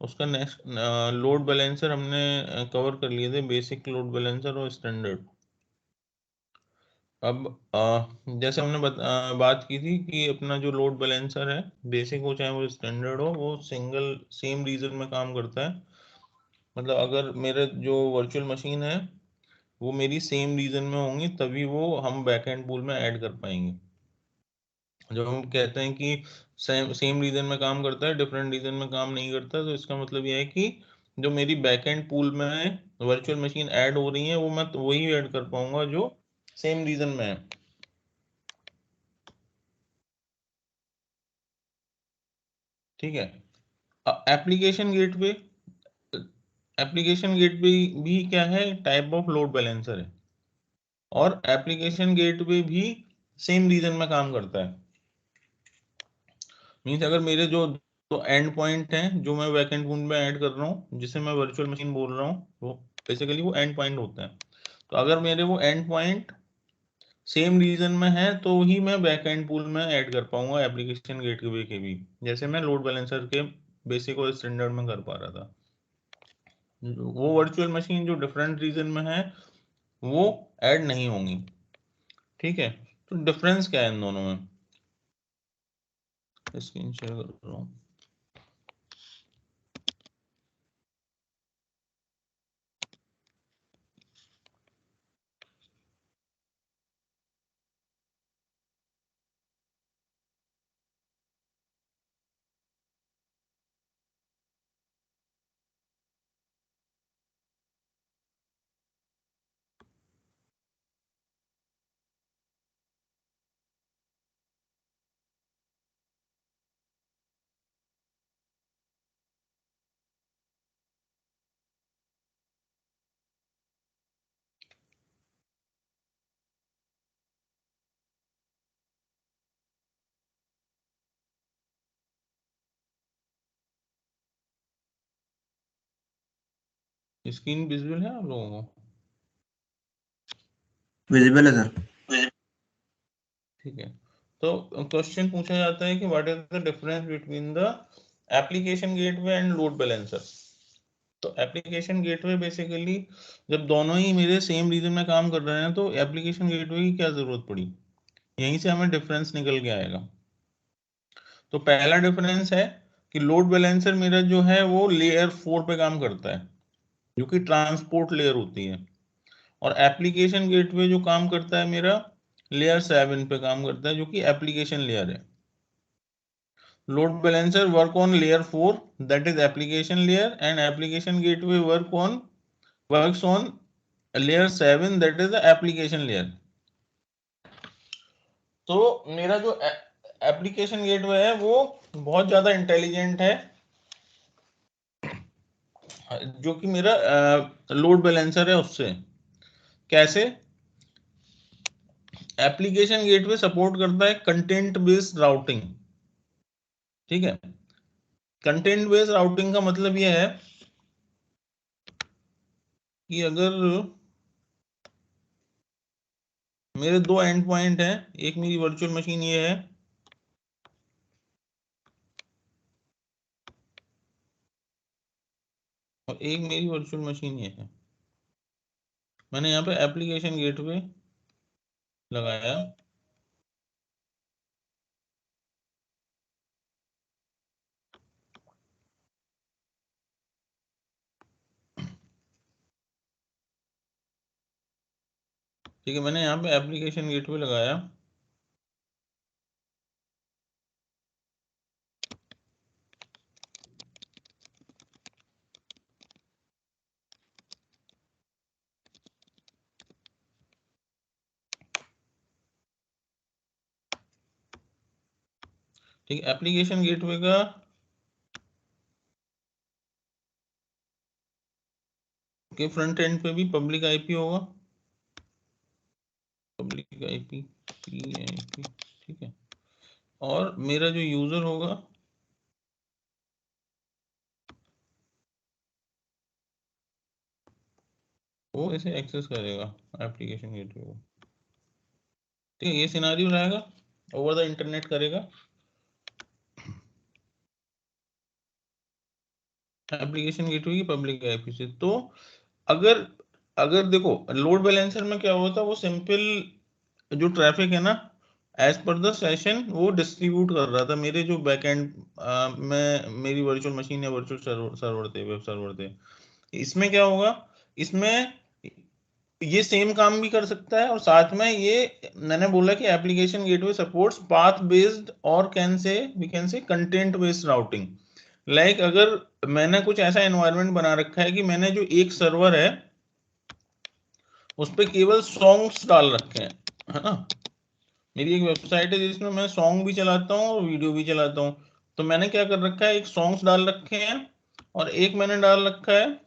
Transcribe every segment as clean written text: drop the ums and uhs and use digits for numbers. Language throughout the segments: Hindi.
उसका नेक्स्ट लोड बैलेंसर हमने कवर कर लिए थे, बेसिक लोड बैलेंसर और स्टैंडर्ड। अब जैसे हमने बात की थी कि अपना जो लोड बैलेंसर है, बेसिक हो चाहे वो स्टैंडर्ड हो, वो सिंगल सेम रीजन में काम करता है। मतलब अगर मेरे जो वर्चुअल मशीन है वो मेरी सेम रीजन में होंगी तभी वो हम बैकएंड पूल में ऐड कर पाएंगे। जब हम कहते हैं कि सेम सेम रीजन में काम करता है, डिफरेंट रीजन में काम नहीं करता, तो इसका मतलब यह है कि जो मेरी बैकएंड पूल में वर्चुअल मशीन ऐड हो रही है वो मैं तो वही ऐड कर पाऊंगा जो सेम रीजन में है। ठीक है। एप्लीकेशन गेटवे, एप्लीकेशन गेटवे भी क्या है, टाइप ऑफ लोड बैलेंसर है, और एप्लीकेशन गेटवे भी सेम रीजन में काम करता है। मीन्स अगर मेरे जो तो एंड पॉइंट है जो मैं बैकएंड पूल में ऐड कर रहा हूँ, जिसे मैं वर्चुअल मशीन बोल रहा हूँ, वो बेसिकली वो एंड पॉइंट होता है। तो अगर मेरे वो एंड पॉइंट सेम रीजन में है तो ही मैं बैकएंड पूल में ऐड कर पाऊंगा एप्लीकेशन गेटवे के भी, जैसे मैं लोड बैलेंसर के बेसिक और स्टैंडर्ड में कर पा रहा था। वो वर्चुअल मशीन जो डिफरेंट रीजन में है वो ऐड नहीं होंगी। ठीक है। तो डिफरेंस क्या है इन दोनों में, स्क्रीन शेयर कर रहा हूँ। स्क्रीन विजिबल है आप लोगों को? विजिबल है सर। ठीक है। तो क्वेश्चन पूछा जाता है कि what is the difference between the application gateway and load balancer. तो एप्लीकेशन गेटवे बेसिकली जब दोनों ही मेरे सेम रीजन में काम कर रहे हैं तो एप्लीकेशन गेटवे की क्या जरूरत पड़ी, यहीं से हमें डिफरेंस निकल के आएगा। तो पहला डिफरेंस है कि लोड बैलेंसर मेरा जो है वो लेयर 4 पे काम करता है, जो कि ट्रांसपोर्ट लेयर होती है, और एप्लीकेशन गेटवे जो काम करता है मेरा लेयर 7 पे काम करता है, जो कि एप्लीकेशन लेयर है। Load balancer work on layer 4, that is application layer, and application gateway works on layer 7, that is the application layer. तो मेरा जो एप्लीकेशन गेटवे है वो बहुत ज्यादा इंटेलिजेंट है, जो कि मेरा लोड बैलेंसर है उससे। कैसे? एप्लीकेशन गेटवे सपोर्ट करता है कंटेंट बेस्ड राउटिंग। ठीक है। कंटेंट बेस्ड राउटिंग का मतलब यह है कि अगर मेरे दो एंड पॉइंट हैं, एक मेरी वर्चुअल मशीन ये है, और एक मेरी वर्चुअल मशीन ये है। मैंने यहाँ पे एप्लीकेशन गेटवे लगाया, ठीक है, मैंने यहाँ पे एप्लीकेशन गेटवे लगाया। ठीक है, एप्लीकेशन गेटवे का के फ्रंट एंड पे भी पब्लिक आईपी होगा, पब्लिक आईपी पीआईपी। ठीक है। और मेरा जो यूजर होगा वो इसे एक्सेस करेगा एप्लीकेशन गेटवे को। ठीक है, ये सिनारियो रहेगा, ओवर द इंटरनेट करेगा। एप्लीकेशन गेटवे की पब्लिक आईपी से। तो अगर अगर देखो लोड बैलेंसर में क्या होता है, वो सिंपल जो ट्रैफिक है ना एज पर द सेशन वो डिस्ट्रीब्यूट कर रहा था मेरे जो बैकएंड में मेरी वर्चुअल मशीन या वर्चुअल सर्वर थे, वेब सर्वर थे। इसमें क्या होगा, इसमें ये सेम काम भी कर सकता है और साथ में ये मैंने बोला कि application gateway supports path based और we can say content based routing. Like अगर मैंने कुछ ऐसा एनवायरनमेंट बना रखा है कि मैंने जो एक सर्वर है उस पर केवल सॉन्ग्स डाल रखे हैं, है ना। मेरी एक वेबसाइट है जिसमें मैं सॉन्ग भी चलाता हूँ और वीडियो भी चलाता हूँ। तो मैंने क्या कर रखा है, एक सॉन्ग्स डाल रखे हैं और एक मैंने डाल रखा है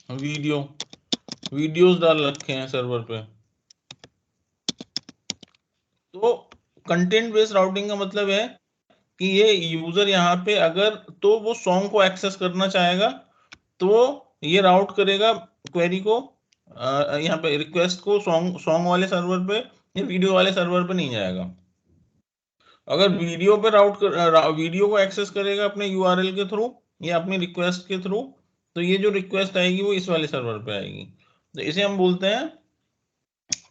वीडियोस डाल रखे हैं सर्वर पे। तो कंटेंट बेस्ड राउटिंग का मतलब है कि ये यूजर यहाँ पे अगर तो वो सॉन्ग को एक्सेस करना चाहेगा तो ये राउट करेगा क्वेरी को, यहाँ पे रिक्वेस्ट को सॉन्ग सॉन्ग वाले सर्वर पे या वीडियो वाले सर्वर पे नहीं जाएगा। अगर वीडियो पे वीडियो को एक्सेस करेगा अपने यूआरएल के थ्रू या अपनी रिक्वेस्ट के थ्रू, तो ये जो रिक्वेस्ट आएगी वो इस वाले सर्वर पे आएगी। तो इसे हम बोलते हैं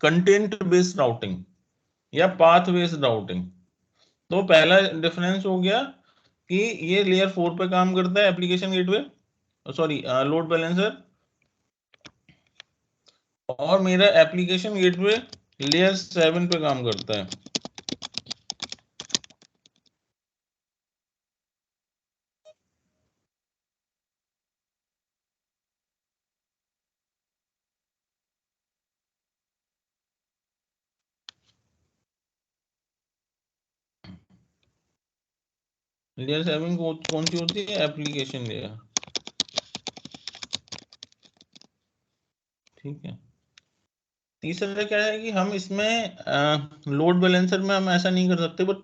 कंटेंट बेस्ड राउटिंग या पाथ बेस्ड राउटिंग। तो पहला डिफरेंस हो गया कि ये लेयर 4 पे काम करता है application gateway, sorry load balancer, और मेरा एप्लीकेशन गेटवे लेयर 7 पे काम करता है। लेयर 7 कौन सी होती है, एप्लीकेशन लेयर। ठीक है। तीसरा क्या है कि हम इसमें लोड बैलेंसर में हम ऐसा नहीं कर सकते, बट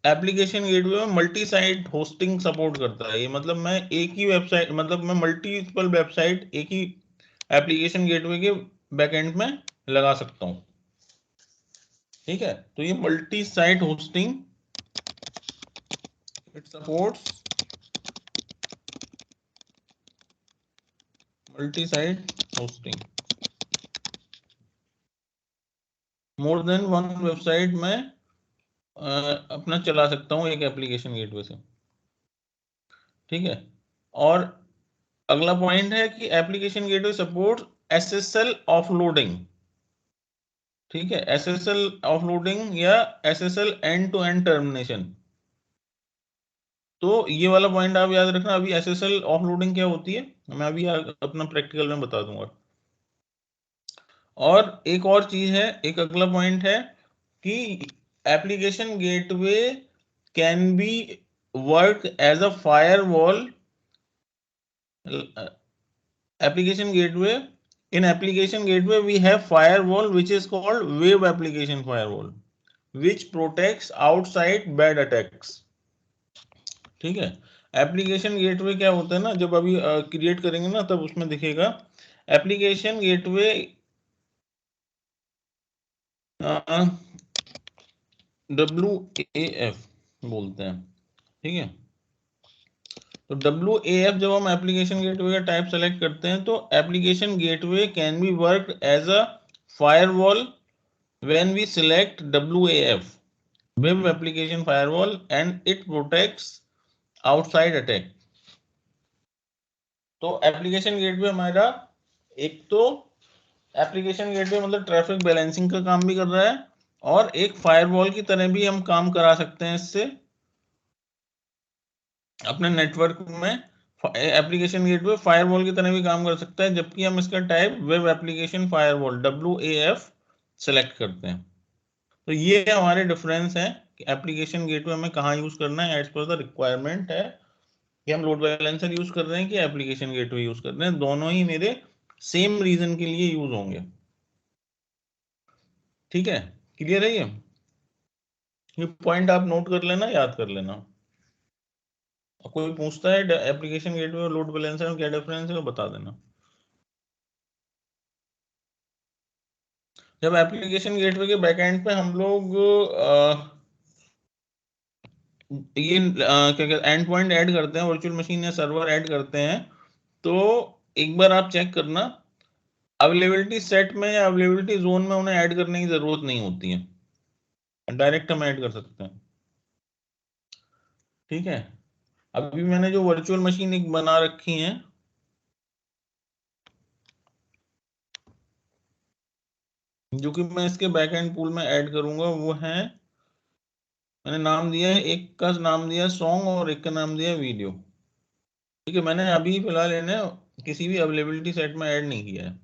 एप्लीकेशन गेटवे में मल्टी साइट होस्टिंग सपोर्ट करता है। ये मतलब मैं एक ही वेबसाइट, मतलब मैं मल्टीपल वेबसाइट एक ही एप्लीकेशन गेटवे के बैकएंड में लगा सकता हूँ। ठीक है, तो ये multi site hosting it supports multi site hosting, more than one website में अपना चला सकता हूँ एक एप्लीकेशन गेटवे से। ठीक है। और अगला पॉइंट है कि application gateway support SSL offloading. ठीक है, एसएसएल ऑफलोडिंग या SSL end to end termination. तो ये वाला पॉइंट आप याद रखना। अभी एसएसएल ऑफलोडिंग क्या होती है मैं अभी अपना प्रैक्टिकल में बता दूंगा। और एक और चीज है, एक अगला पॉइंट है कि application gateway can be work as a firewall. application gateway in application gateway we have firewall which is called web application firewall which protects outside bad attacks। ठीक है। एप्लीकेशन गेटवे क्या होता है ना, जब अभी क्रिएट करेंगे ना तब उसमें दिखेगा एप्लीकेशन गेटवे WAF बोलते हैं। ठीक है। तो WAF जब हम एप्लीकेशन गेटवे का टाइप सेलेक्ट करते हैं तो application gateway can be work as a firewall when we select WAF, Web Application Firewall, and it protects outside attack। तो एप्लीकेशन गेटवे हमारा एक तो एप्लीकेशन गेटवे मतलब ट्रैफिक बैलेंसिंग का काम भी कर रहा है और एक फायरवॉल की तरह भी हम काम करा सकते हैं इससे अपने नेटवर्क में। एप्लीकेशन गेटवे फायरवॉल की तरह भी काम कर सकता है, जबकि हम इसका type web application firewall WAF select करते हैं। तो ये हमारे डिफरेंस है कि एप्लीकेशन गेटवे हमें कहाँ यूज करना है एज पर द रिक्वायरमेंट है कि हम लोड बैलेंसर यूज कर रहे हैं कि एप्लीकेशन गेटवे यूज कर रहे हैं। दोनों ही मेरे सेम रीजन के लिए यूज होंगे। ठीक है, क्लियर है ये पॉइंट आप नोट कर लेना, याद कर लेना। कोई पूछता है एप्लीकेशन गेटवे और लोड बैलेंसर में क्या डिफरेंस है तो बता देना। जब एप्लीकेशन गेटवे के बैकएंड पे हम लोग ये क्या कहते हैं, एंड पॉइंट ऐड करते हैं, वर्चुअल मशीन या सर्वर ऐड करते हैं, तो एक बार आप चेक करना, अवेलेबिलिटी सेट में या अवेलेबिलिटी जोन में उन्हें ऐड करने की जरूरत नहीं होती है, डायरेक्ट हम ऐड कर सकते हैं। ठीक है, अभी मैंने जो वर्चुअल मशीन एक बना रखी है, जो कि मैं इसके बैकएंड पूल में ऐड करूंगा, वो है, मैंने नाम दिया है, एक का नाम दिया सॉन्ग और एक का नाम दिया वीडियो। ठीक है, मैंने अभी फिलहाल इन्हें किसी भी अवेलेबिलिटी सेट में ऐड नहीं किया है।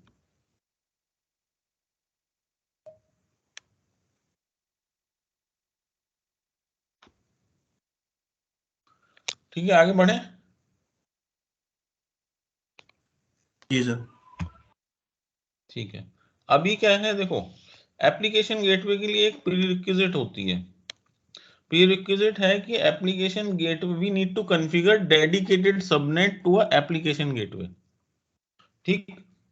ठीक है, आगे बढ़े। जी सर। ठीक है, अभी क्या है देखो, एप्लीकेशन गेटवे के लिए एक प्रीरिक्विजिट होती है, प्रीरिक्विजिट है कि application gateway we need to configure dedicated subnet to a application gateway. ठीक,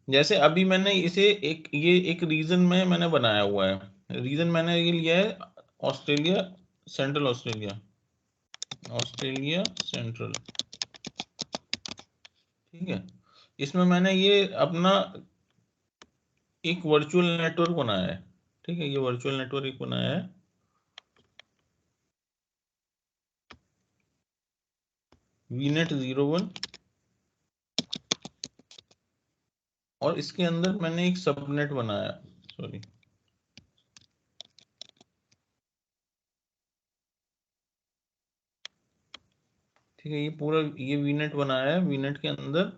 जैसे अभी मैंने इसे एक ये एक रीजन में मैंने बनाया हुआ है, रीजन मैंने ये लिया है Australia, central Australia, Australia central. ठीक है, इसमें मैंने ये अपना एक वर्चुअल नेटवर्क बनाया है। ठीक है, ये वर्चुअल नेटवर्क एक बनाया है, वीनेट 01, और इसके अंदर मैंने एक सबनेट बनाया, सॉरी, ठीक है, ये पूरा ये वीनेट बनाया है, वीनेट के अंदर,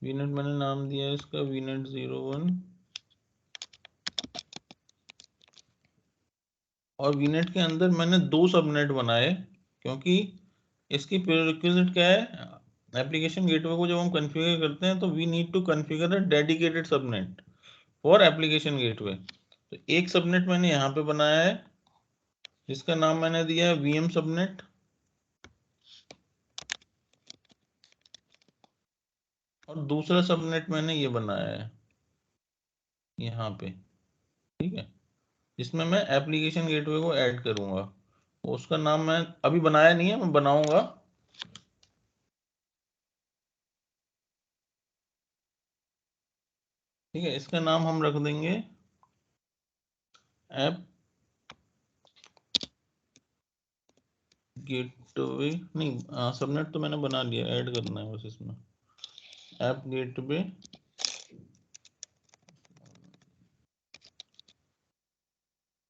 वीनेट मैंने नाम दिया है इसका वीनेट 01, और वीनेट के अंदर मैंने दो सबनेट बनाए, क्योंकि इसकी प्रीरिक्विजिट क्या है, एप्लीकेशन गेटवे को जब हम कॉन्फ़िगर करते हैं तो we need to configure a dedicated subnet for application gateway. तो एक सबनेट मैंने यहाँ पे बनाया है, जिसका नाम मैंने दिया है वीएम सबनेट, और दूसरा सबनेट मैंने ये बनाया है यहाँ पे। ठीक है, जिसमें मैं एप्लीकेशन गेटवे को ऐड करूंगा, उसका नाम मैं अभी बनाया नहीं है, मैं बनाऊंगा। ठीक है, इसका नाम हम रख देंगे ऐप गेटवे, नहीं सबनेट तो मैंने बना लिया, ऐड करना है बस इसमें, ऐप गेटवे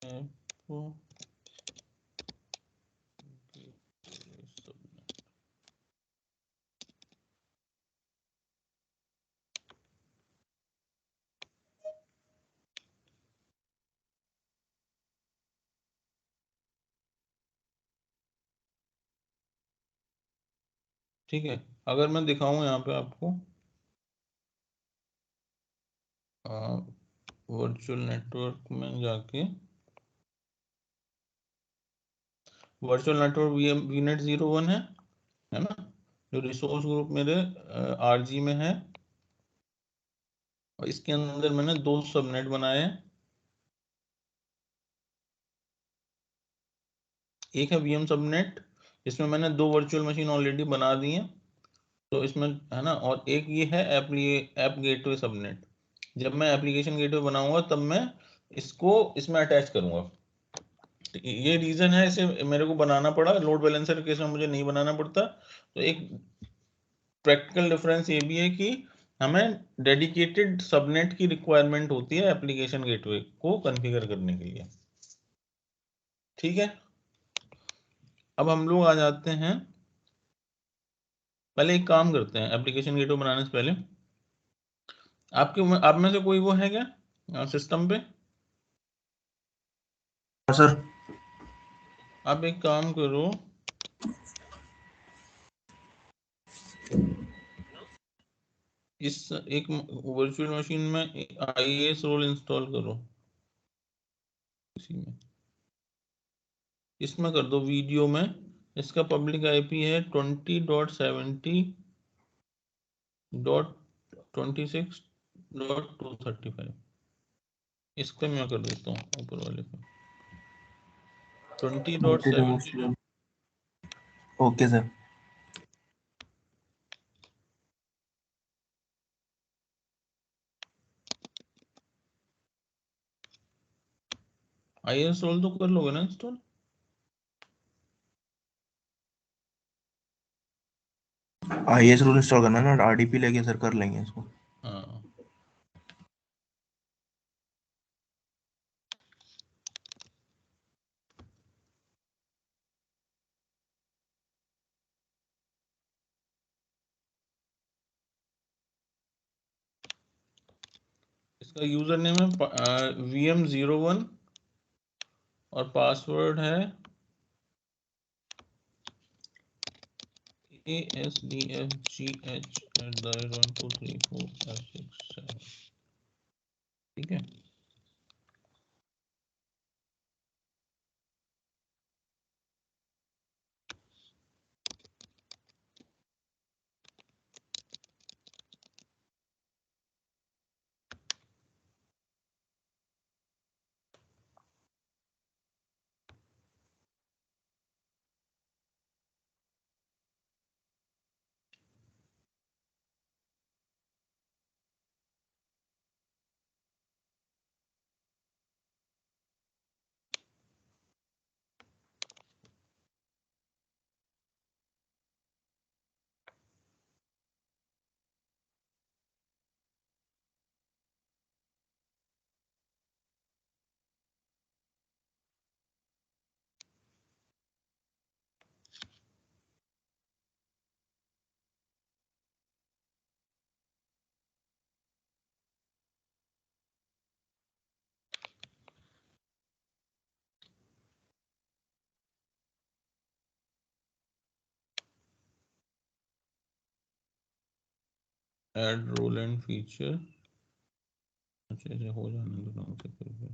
ऐप। ठीक है, अगर मैं दिखाऊं यहाँ पे आपको वर्चुअल नेटवर्क में जाके, वर्चुअल नेटवर्क वीनेट 01 है ना, जो रिसोर्स ग्रुप मेरे आरजी में है, और इसके अंदर मैंने दो सबनेट बनाए हैं, एक है वीएम सबनेट, इसमें मैंने दो वर्चुअल मशीन ऑलरेडी बना दी हैं, तो इसमें है ना, और एक ये है ऐप गेटवे सबनेट, जब मैं एप्लीकेशन गेटवे बनाऊंगा तब मैं इसको इसमें अटैच करूंगा। तो ये रीजन है इसे मेरे को बनाना पड़ा, लोड बैलेंसर के केस में मुझे नहीं बनाना पड़ता। तो एक प्रैक्टिकल डिफरेंस ये भी है कि हमें डेडिकेटेड सबनेट की रिक्वायरमेंट होती है एप्लीकेशन गेटवे को कॉन्फ़िगर करने के लिए। ठीक है, अब हम लोग आ जाते हैं, पहले एक काम करते हैं, एप्लीकेशन गेटवे बनाने से पहले आपके आप में से कोई वो है क्या सिस्टम पे? हाँ सर। आप एक काम करो, इस एक वर्चुअल मशीन में आईएस रोल इंस्टॉल करो, इसी में, इसमें कर दो वीडियो में, इसका पब्लिक आईपी है 20.70.26.235, इस पे मैं कर देता हूँ ऊपर वाले पे। 20.7 ओके सर। IIS रोल तो कर लोगे ना इंस्टॉल? IIS रूल इंस्टॉल करना है ना, RDP लेके सर कर लेंगे इसको। हाँ इसका यूजर नेम है VM01 और पासवर्ड है ASDFGH@1234567। ठीक है। Add role and feature. अच्छा ऐसे हो जाने दो ढंग से फिर भी।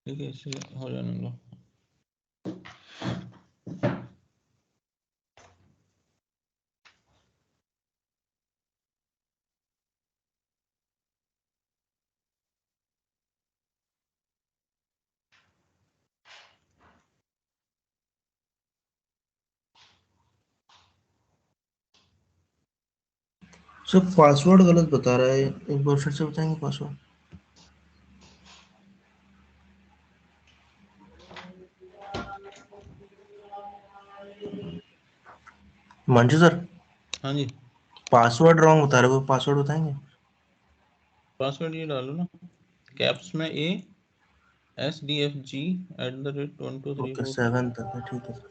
ठीक है इसे हो जाने दो। सर पासवर्ड गलत बता रहा है, एक बार फिर से बताएंगे पासवर्ड। मंजू सर हाँ जी पासवर्ड रॉन्ग बता रहे हो, पासवर्ड बताएंगे। पासवर्ड ये डालो ना कैप्स में ASDFG@12345। ओके 7 तक है, ठीक है सर।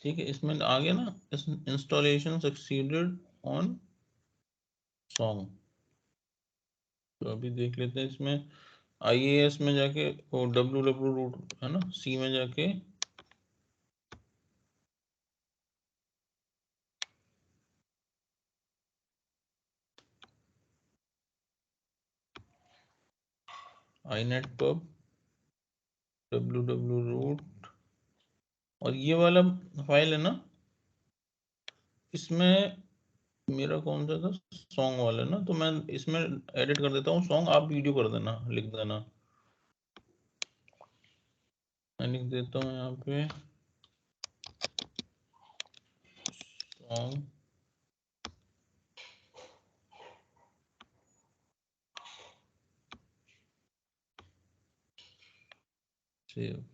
ठीक है इसमें आ गया ना इंस्टॉलेशन सक्सीडेड ऑन सॉन्ग। तो अभी देख लेते हैं इसमें IAS में जाके वो www रूट है ना C में जाके inetpub www.root, और ये वाला फाइल है ना, इसमें मेरा कौन सा था, सॉन्ग वाला ना, तो मैं इसमें एडिट कर देता हूँ सॉन्ग, आप वीडियो कर देना, लिख देना। मैं लिख देता हूँ यहाँ पे सॉन्ग सेव।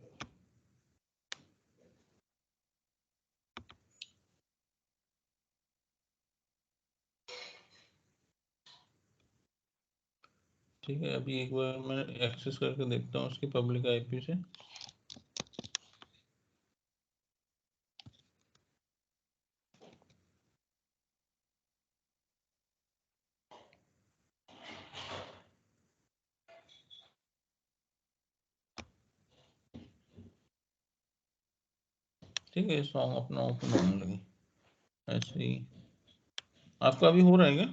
ठीक है, अभी एक बार मैं एक्सेस करके देखता हूँ उसकी पब्लिक आईपी से। ठीक है, सॉन्ग अपना ओपन होने लगी ऐसे ही। आपका अभी हो रहा है क्या?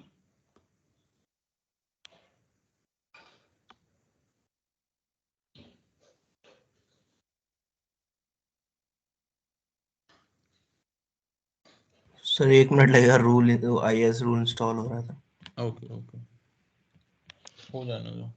सर 1 मिनट लगेगा, रूल IIS रूल इंस्टॉल हो रहा था। ओके ओके, हो जाने दो।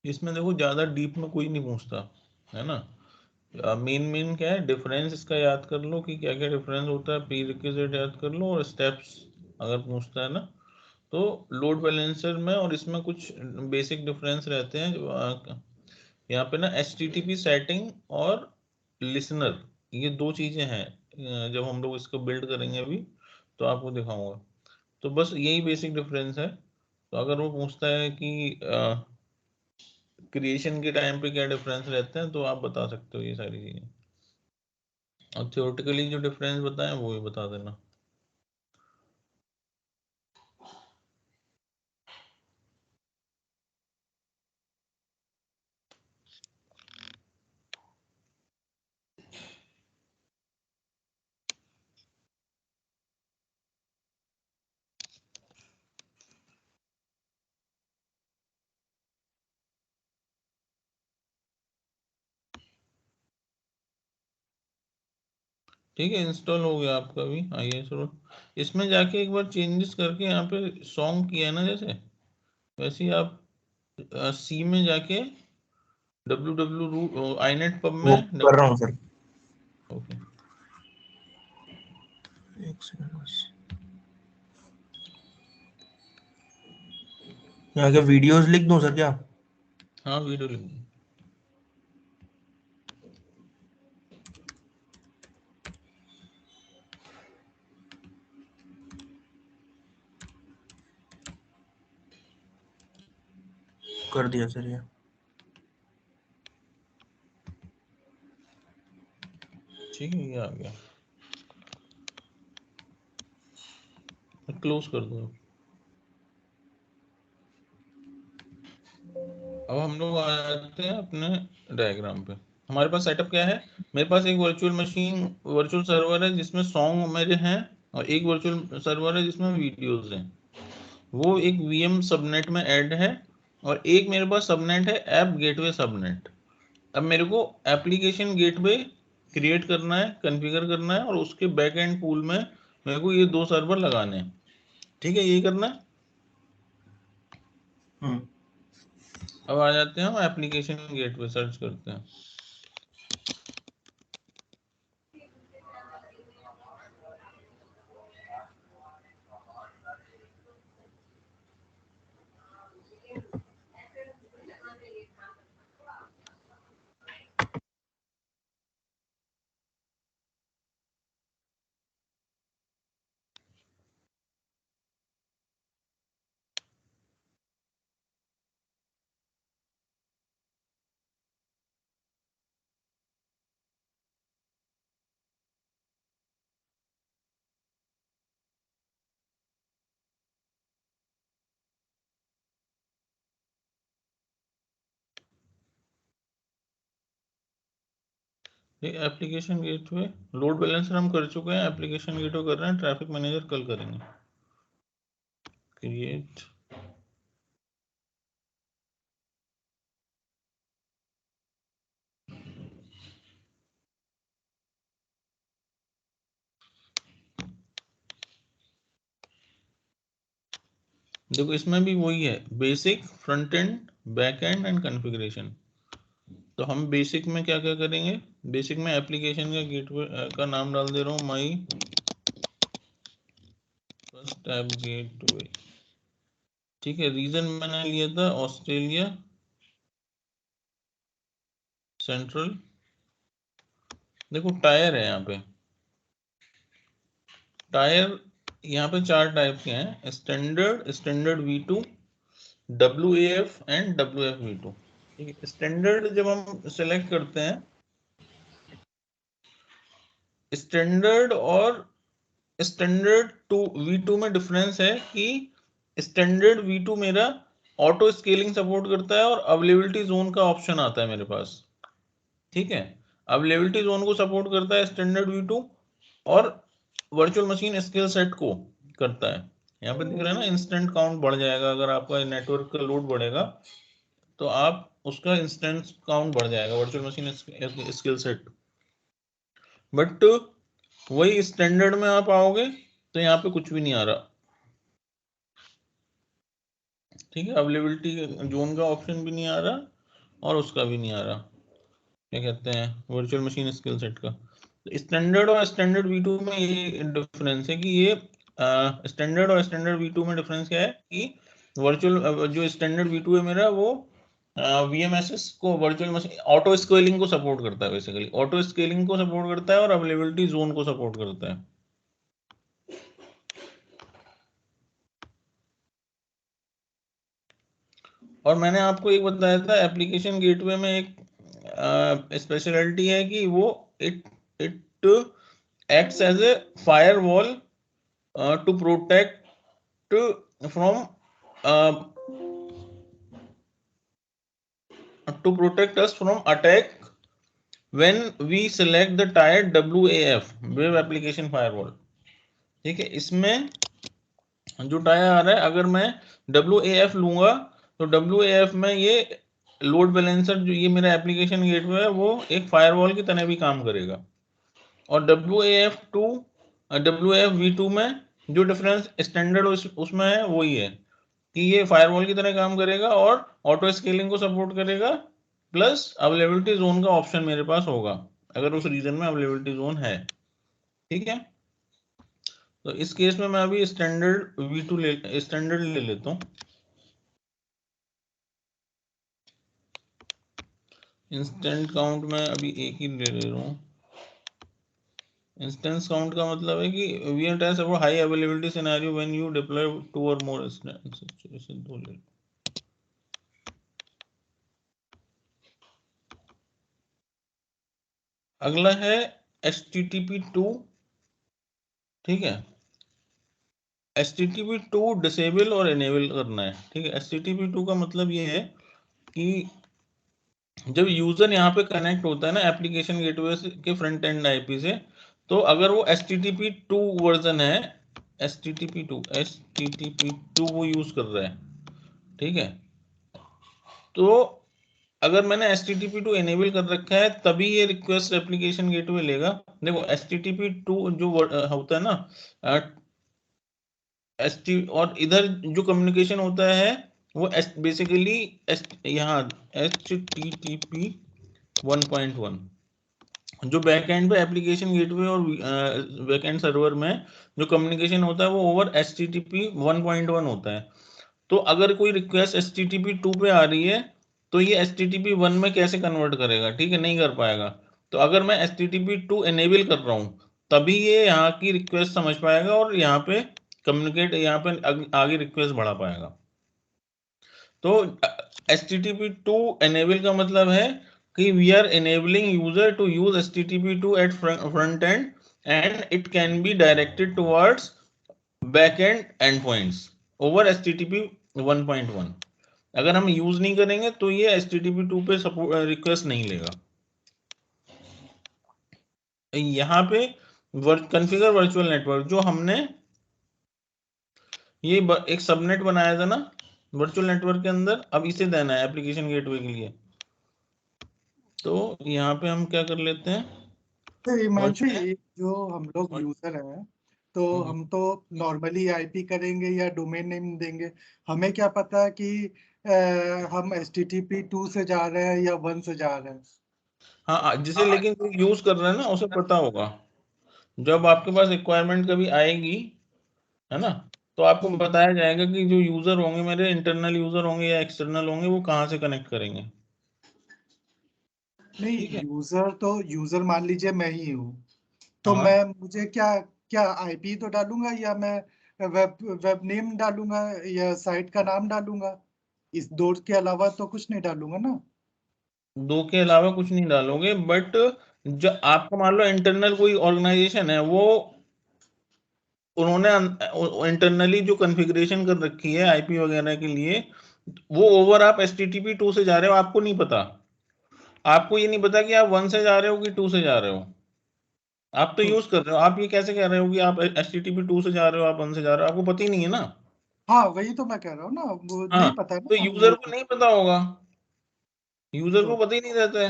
इसमें देखो ज्यादा डीप में कोई नहीं पूछता है ना। मेन क्या है, डिफरेंस इसका याद कर लो कि क्या क्या डिफरेंस होता है, प्री रिक्विजिट याद कर लो, और स्टेप्स अगर पूछता है ना, तो लोड बैलेंसर में और इसमें कुछ बेसिक डिफरेंस रहते हैं। जो यहाँ पे ना HTTP सेटिंग और लिसनर, ये दो चीजें हैं। जब हम लोग इसको बिल्ड करेंगे अभी तो आपको दिखाऊंगा। तो बस यही बेसिक डिफरेंस है। तो अगर वो पूछता है कि क्रिएशन के टाइम पे क्या डिफरेंस रहते हैं, तो आप बता सकते हो ये सारी चीजें, और थ्योरेटिकली जो डिफरेंस बताएं वो भी बता देना। ठीक है, इंस्टॉल हो गया आपका भी IIS रोल। इसमें जाके एक बार चेंजेस करके यहाँ पे सॉन्ग किया है ना जैसे, वैसे ही आप सी में जाके www inet pub वो में कर रहा हूँ सर, ओके। 1 सेकंड बस। यहाँ के वीडियोस लिख दूं सर क्या? हाँ, वीडियो लिख। कर दिया सर ये। ठीक है, ये आ गया, क्लोज कर दो। अब हम लोग आ जाते हैं अपने डायग्राम पे। हमारे पास सेटअप क्या है, मेरे पास एक वर्चुअल मशीन, वर्चुअल सर्वर है जिसमें सॉन्ग मेरे हैं, और एक वर्चुअल सर्वर है जिसमें वीडियोस हैं। वो एक VM सबनेट में ऐड है, और एक मेरे पास सबनेट है ऐप गेटवे सबनेट। अब मेरे को एप्लीकेशन गेटवे क्रिएट करना है, कॉन्फ़िगर करना है, और उसके बैक एंड पूल में मेरे को ये 2 सर्वर लगाने हैं, ठीक है, यही करना है। अब आ जाते हैं हम एप्लीकेशन गेटवे, सर्च करते हैं। एप्लीकेशन गेटवे, लोड बैलेंसर हम कर चुके हैं, एप्लीकेशन गेटवे कर रहे हैं, ट्रैफिक मैनेजर कल करेंगे। क्रिएट, देखो इसमें भी वही है, basic, front end, back end and configuration. तो हम बेसिक में क्या क्या करेंगे, बेसिक में एप्लीकेशन का गेटवे का नाम डाल दे रहा हूँ, माई फर्स्ट ऐप गेटवे, ठीक है। रीजन मैंने लिया था ऑस्ट्रेलिया सेंट्रल। देखो टायर है यहाँ पे, टायर यहाँ पे 4 टाइप के हैं, standard, standard V2, WAF and WF-V2। ठीक है, स्टैंडर्ड जब हम सेलेक्ट करते हैं, स्टैंडर्ड और स्टैंडर्ड टू V2 में डिफरेंस है कि स्टैंडर्ड V2 मेरा ऑटो स्केलिंग सपोर्ट करता है और अवेलेबिलिटी जोन का ऑप्शन आता है मेरे पास, ठीक है। अवेलेबिलिटी जोन को सपोर्ट करता है स्टैंडर्ड V2 और वर्चुअल मशीन स्केल सेट को करता है। यहाँ पे दिख रहा है ना, इंस्टेंट काउंट बढ़ जाएगा अगर आपका नेटवर्क का लोड बढ़ेगा तो आप उसका इंस्टेंट काउंट बढ़ जाएगा, virtual machine scale set. But वही स्टैंडर्ड में आप आओगे तो यहाँ पे कुछ भी नहीं आ रहा, ठीक है। अवेलेबिलिटी जोन का ऑप्शन भी नहीं आ रहा और उसका भी नहीं आ रहा, क्या कहते हैं, वर्चुअल मशीन स्किल सेट का। स्टैंडर्ड और स्टैंडर्ड V2 में ये डिफरेंस है कि ये स्टैंडर्ड और स्टैंडर्ड V2 में डिफरेंस क्या है कि वर्चुअल जो स्टैंडर्ड V2 है मेरा वो VMSS को, वर्चुअल मशीन ऑटो स्केलिंग को सपोर्ट करता है, बेसिकली ऑटो स्केलिंग को सपोर्ट करता है और अवेलेबिलिटी जोन को सपोर्ट करता है। और मैंने आपको एक बताया था एप्लीकेशन गेटवे में एक स्पेशलिटी है कि वो it it acts as a firewall to protect from uh, to protect us from attack when we select the tier WAF, Web Application Firewall, ठीक है। इसमें जो टायर आ रहा है, अगर मैं WAF लूंगा तो WAF में ये लोड बैलेंसर जो ये मेरा एप्लीकेशन गेटवे है वो एक फायरवॉल की तरह भी काम करेगा। और WAF-V2 में जो डिफरेंस स्टैंडर्ड उसमें है वही है कि ये फायरवॉल की तरह काम करेगा और ऑटो स्केलिंग को सपोर्ट करेगा, प्लस अवेलेबिलिटी जोन का ऑप्शन मेरे पास होगा अगर उस रीजन में अवेलेबिलिटी जोन है, ठीक है। तो इस केस में मैं अभी स्टैंडर्ड ले लेता हूँ। इंस्टेंट काउंट में अभी एक ही ले रहा हूँ। इंस्टेंस काउंट का मतलब है कि VMTS support high availability scenario when you deploy 2 और मोर इंस्टेंस। अगला है HTTP2, ठीक है। HTTP2 डिसेबल और इनेबल करना है, ठीक है। HTTP2 का मतलब ये है कि जब यूजर यहाँ पे कनेक्ट होता है ना एप्लीकेशन गेटवे के फ्रंट एंड IP से, तो अगर वो HTTP2 वर्जन है, HTTP2 वो यूज कर रहा है, ठीक है। तो अगर मैंने HTTP2 एनेबल कर रखा है तभी ये रिक्वेस्ट एप्लीकेशन गेटवे लेगा। देखो HTTP2 जो होता है ना और इधर जो कम्युनिकेशन होता है वो बेसिकली यहाँ HTTP 1.1 जो बैकएंड पे एप्लीकेशन गेटवे और बैकएंड सर्वर में जो कम्युनिकेशन होता है वो ओवर HTTP 1.1 होता है। तो अगर कोई रिक्वेस्ट HTTP2 पे आ रही है तो ये HTTP1 में कैसे कन्वर्ट करेगा? ठीक है, नहीं कर पाएगा। तो अगर मैं HTTP2 एनेबल कर रहा हूँ तभी ये यहाँ की रिक्वेस्ट समझ पाएगा और यहाँ पे कम्युनिकेट, यहाँ पे आगे रिक्वेस्ट बढ़ा पाएगा। तो HTTP2 एनेबल का मतलब है कि we are enabling user to use HTTP2 at front end and it can be directed towards back end end points over HTTP 1.1। अगर हम यूज नहीं करेंगे तो ये HTTP2 पे रिक्वेस्ट नहीं लेगा। यहाँ पे कॉन्फ़िगर वर्चुअल नेटवर्क जो हमने ये एक सबनेट बनाया था ना वर्चुअल नेटवर्क के अंदर, अब इसे देना है एप्लीकेशन गेटवे के लिए। तो यहाँ पे हम क्या कर लेते हैं, तो हिमांशु, वर्चुअल ये जो हम लोग यूजर हैं तो हम तो नॉर्मली आईपी करेंगे या डोमेन नेम देंगे, हमें क्या पता कि हम HTTP2 से जा रहे हैं या 1 से जा रहे हैं? हाँ जिसे लेकिन जो यूज कर रहे हैं ना उसे पता होगा। जब आपके पास रिक्वायरमेंट कभी आएगी है ना, तो आपको बताया जाएगा कि जो यूजर होंगे मेरे इंटरनल यूजर होंगे या एक्सटर्नल होंगे वो कहाँ से कनेक्ट करेंगे। नहीं, ठीक है, यूजर तो यूजर मान लीजिए मैं ही हूँ, तो हाँ मैं मुझे क्या क्या आईपी तो डालूंगा या मैं वेब नेम डालूंगा या साइट का नाम डालूंगा? इस दो के अलावा तो कुछ नहीं डालूंगा ना। दो के अलावा कुछ नहीं डालोगे, बट जो आपका मान लो इंटरनल कोई ऑर्गेनाइजेशन है वो उन्होंने इंटरनली जो कॉन्फ़िगरेशन कर रखी है आईपी वगैरह के लिए वो ओवर आप HTTP2 से जा रहे हो, आपको नहीं पता। आपको ये नहीं पता कि आप 1 से जा रहे हो कि 2 से जा रहे हो। आप तो यूज कर रहे हो, आप ये कैसे कह रहे हो कि आप HTTP2 से जा रहे हो, आप 1 से जा रहे हो? आपको पता ही नहीं है ना। हाँ, वही तो मैं कह रहा हूँ ना, वो हाँ नहीं पता है तो ना हम यूजर लोग को को। नहीं पता होगा, यूजर को तो पता ही नहीं रहता है।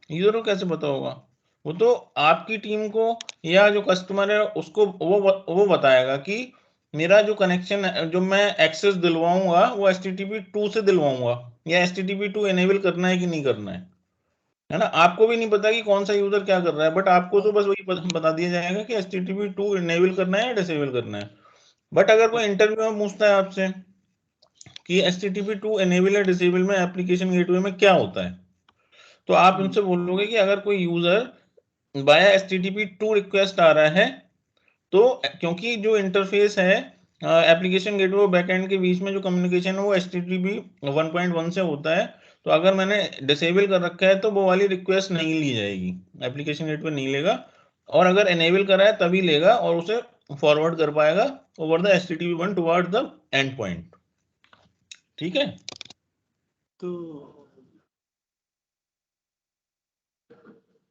यूजर को कैसे पता होगा? वो तो आपकी टीम को या जो कस्टमर है उसको वो बताएगा कि मेरा जो कनेक्शन है, जो मैं एक्सेस दिलवाऊंगा वो HTTP2 से दिलवाऊंगा या HTTP2 एनेबल करना है कि नहीं करना है ना। आपको भी नहीं पता कि कौन सा यूजर क्या कर रहा है, बट आपको तो बस वही बता दिया जाएगा कि HTTP2 एनेबल करना है या डिसेबल करना है। बट अगर कोई इंटरव्यू में पूछता है आपसे कि HTTP2 एनेबल या डिसेबल में एप्लीकेशन गेटवे में क्या होता है, तो आप उनसे बोलोगे कि अगर कोई यूजर बाया HTTP2 रिक्वेस्ट आ रहा है तो क्योंकि जो इंटरफेस है एप्लीकेशन गेटवे और बैकएंड के बीच में जो कम्युनिकेशन है वो HTTP 1.1 से होता है, तो अगर मैंने डिसेबल कर रखा है तो वो वाली रिक्वेस्ट नहीं ली जाएगी, एप्लीकेशन गेटवे नहीं लेगा। और अगर एनेबल करा है तभी लेगा और उसे फॉरवर्ड कर पाएगा over the HTTP1 towards the end point. ठीक है, तो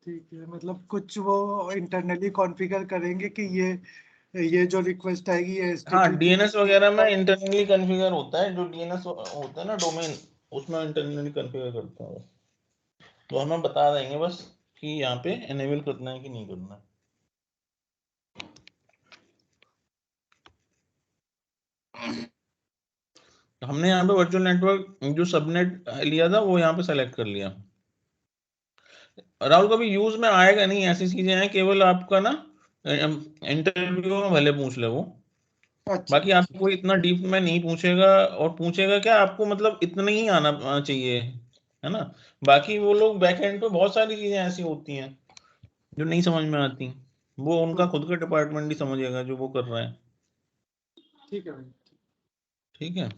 ठीक है, मतलब कुछ वो इंटरनली कॉन्फ़िगर करेंगे कि ये जो रिक्वेस्ट आएगी ये हाँ HTTP। डीएनएस वगैरह में इंटरनली कॉन्फ़िगर होता है, जो डीएनएस होता है ना डोमेन, उसमें इंटरनली कॉन्फ़िगर करता है। तो हमें बता देंगे बस कि यहाँ पे एनेबल करना है कि नहीं करना है। हमने यहाँ पे वर्चुअल नेटवर्क जो सबनेट लिया था वो यहाँ पे सेलेक्ट कर लिया। राहुल कभी यूज में आएगा नहीं, ऐसी चीजें हैं केवल आपका ना इंटरव्यू में भले पूछ ले वो, अच्छा बाकी आपको कोई इतना डीप में नहीं पूछेगा। और पूछेगा क्या, आपको मतलब इतना ही आना चाहिए है ना। बाकी वो लोग बैकएंड पे बहुत सारी चीजें ऐसी होती हैं जो नहीं समझ में आती, वो उनका खुद का डिपार्टमेंट ही समझेगा जो वो कर रहे हैं। ठीक है भाई। ठीक है,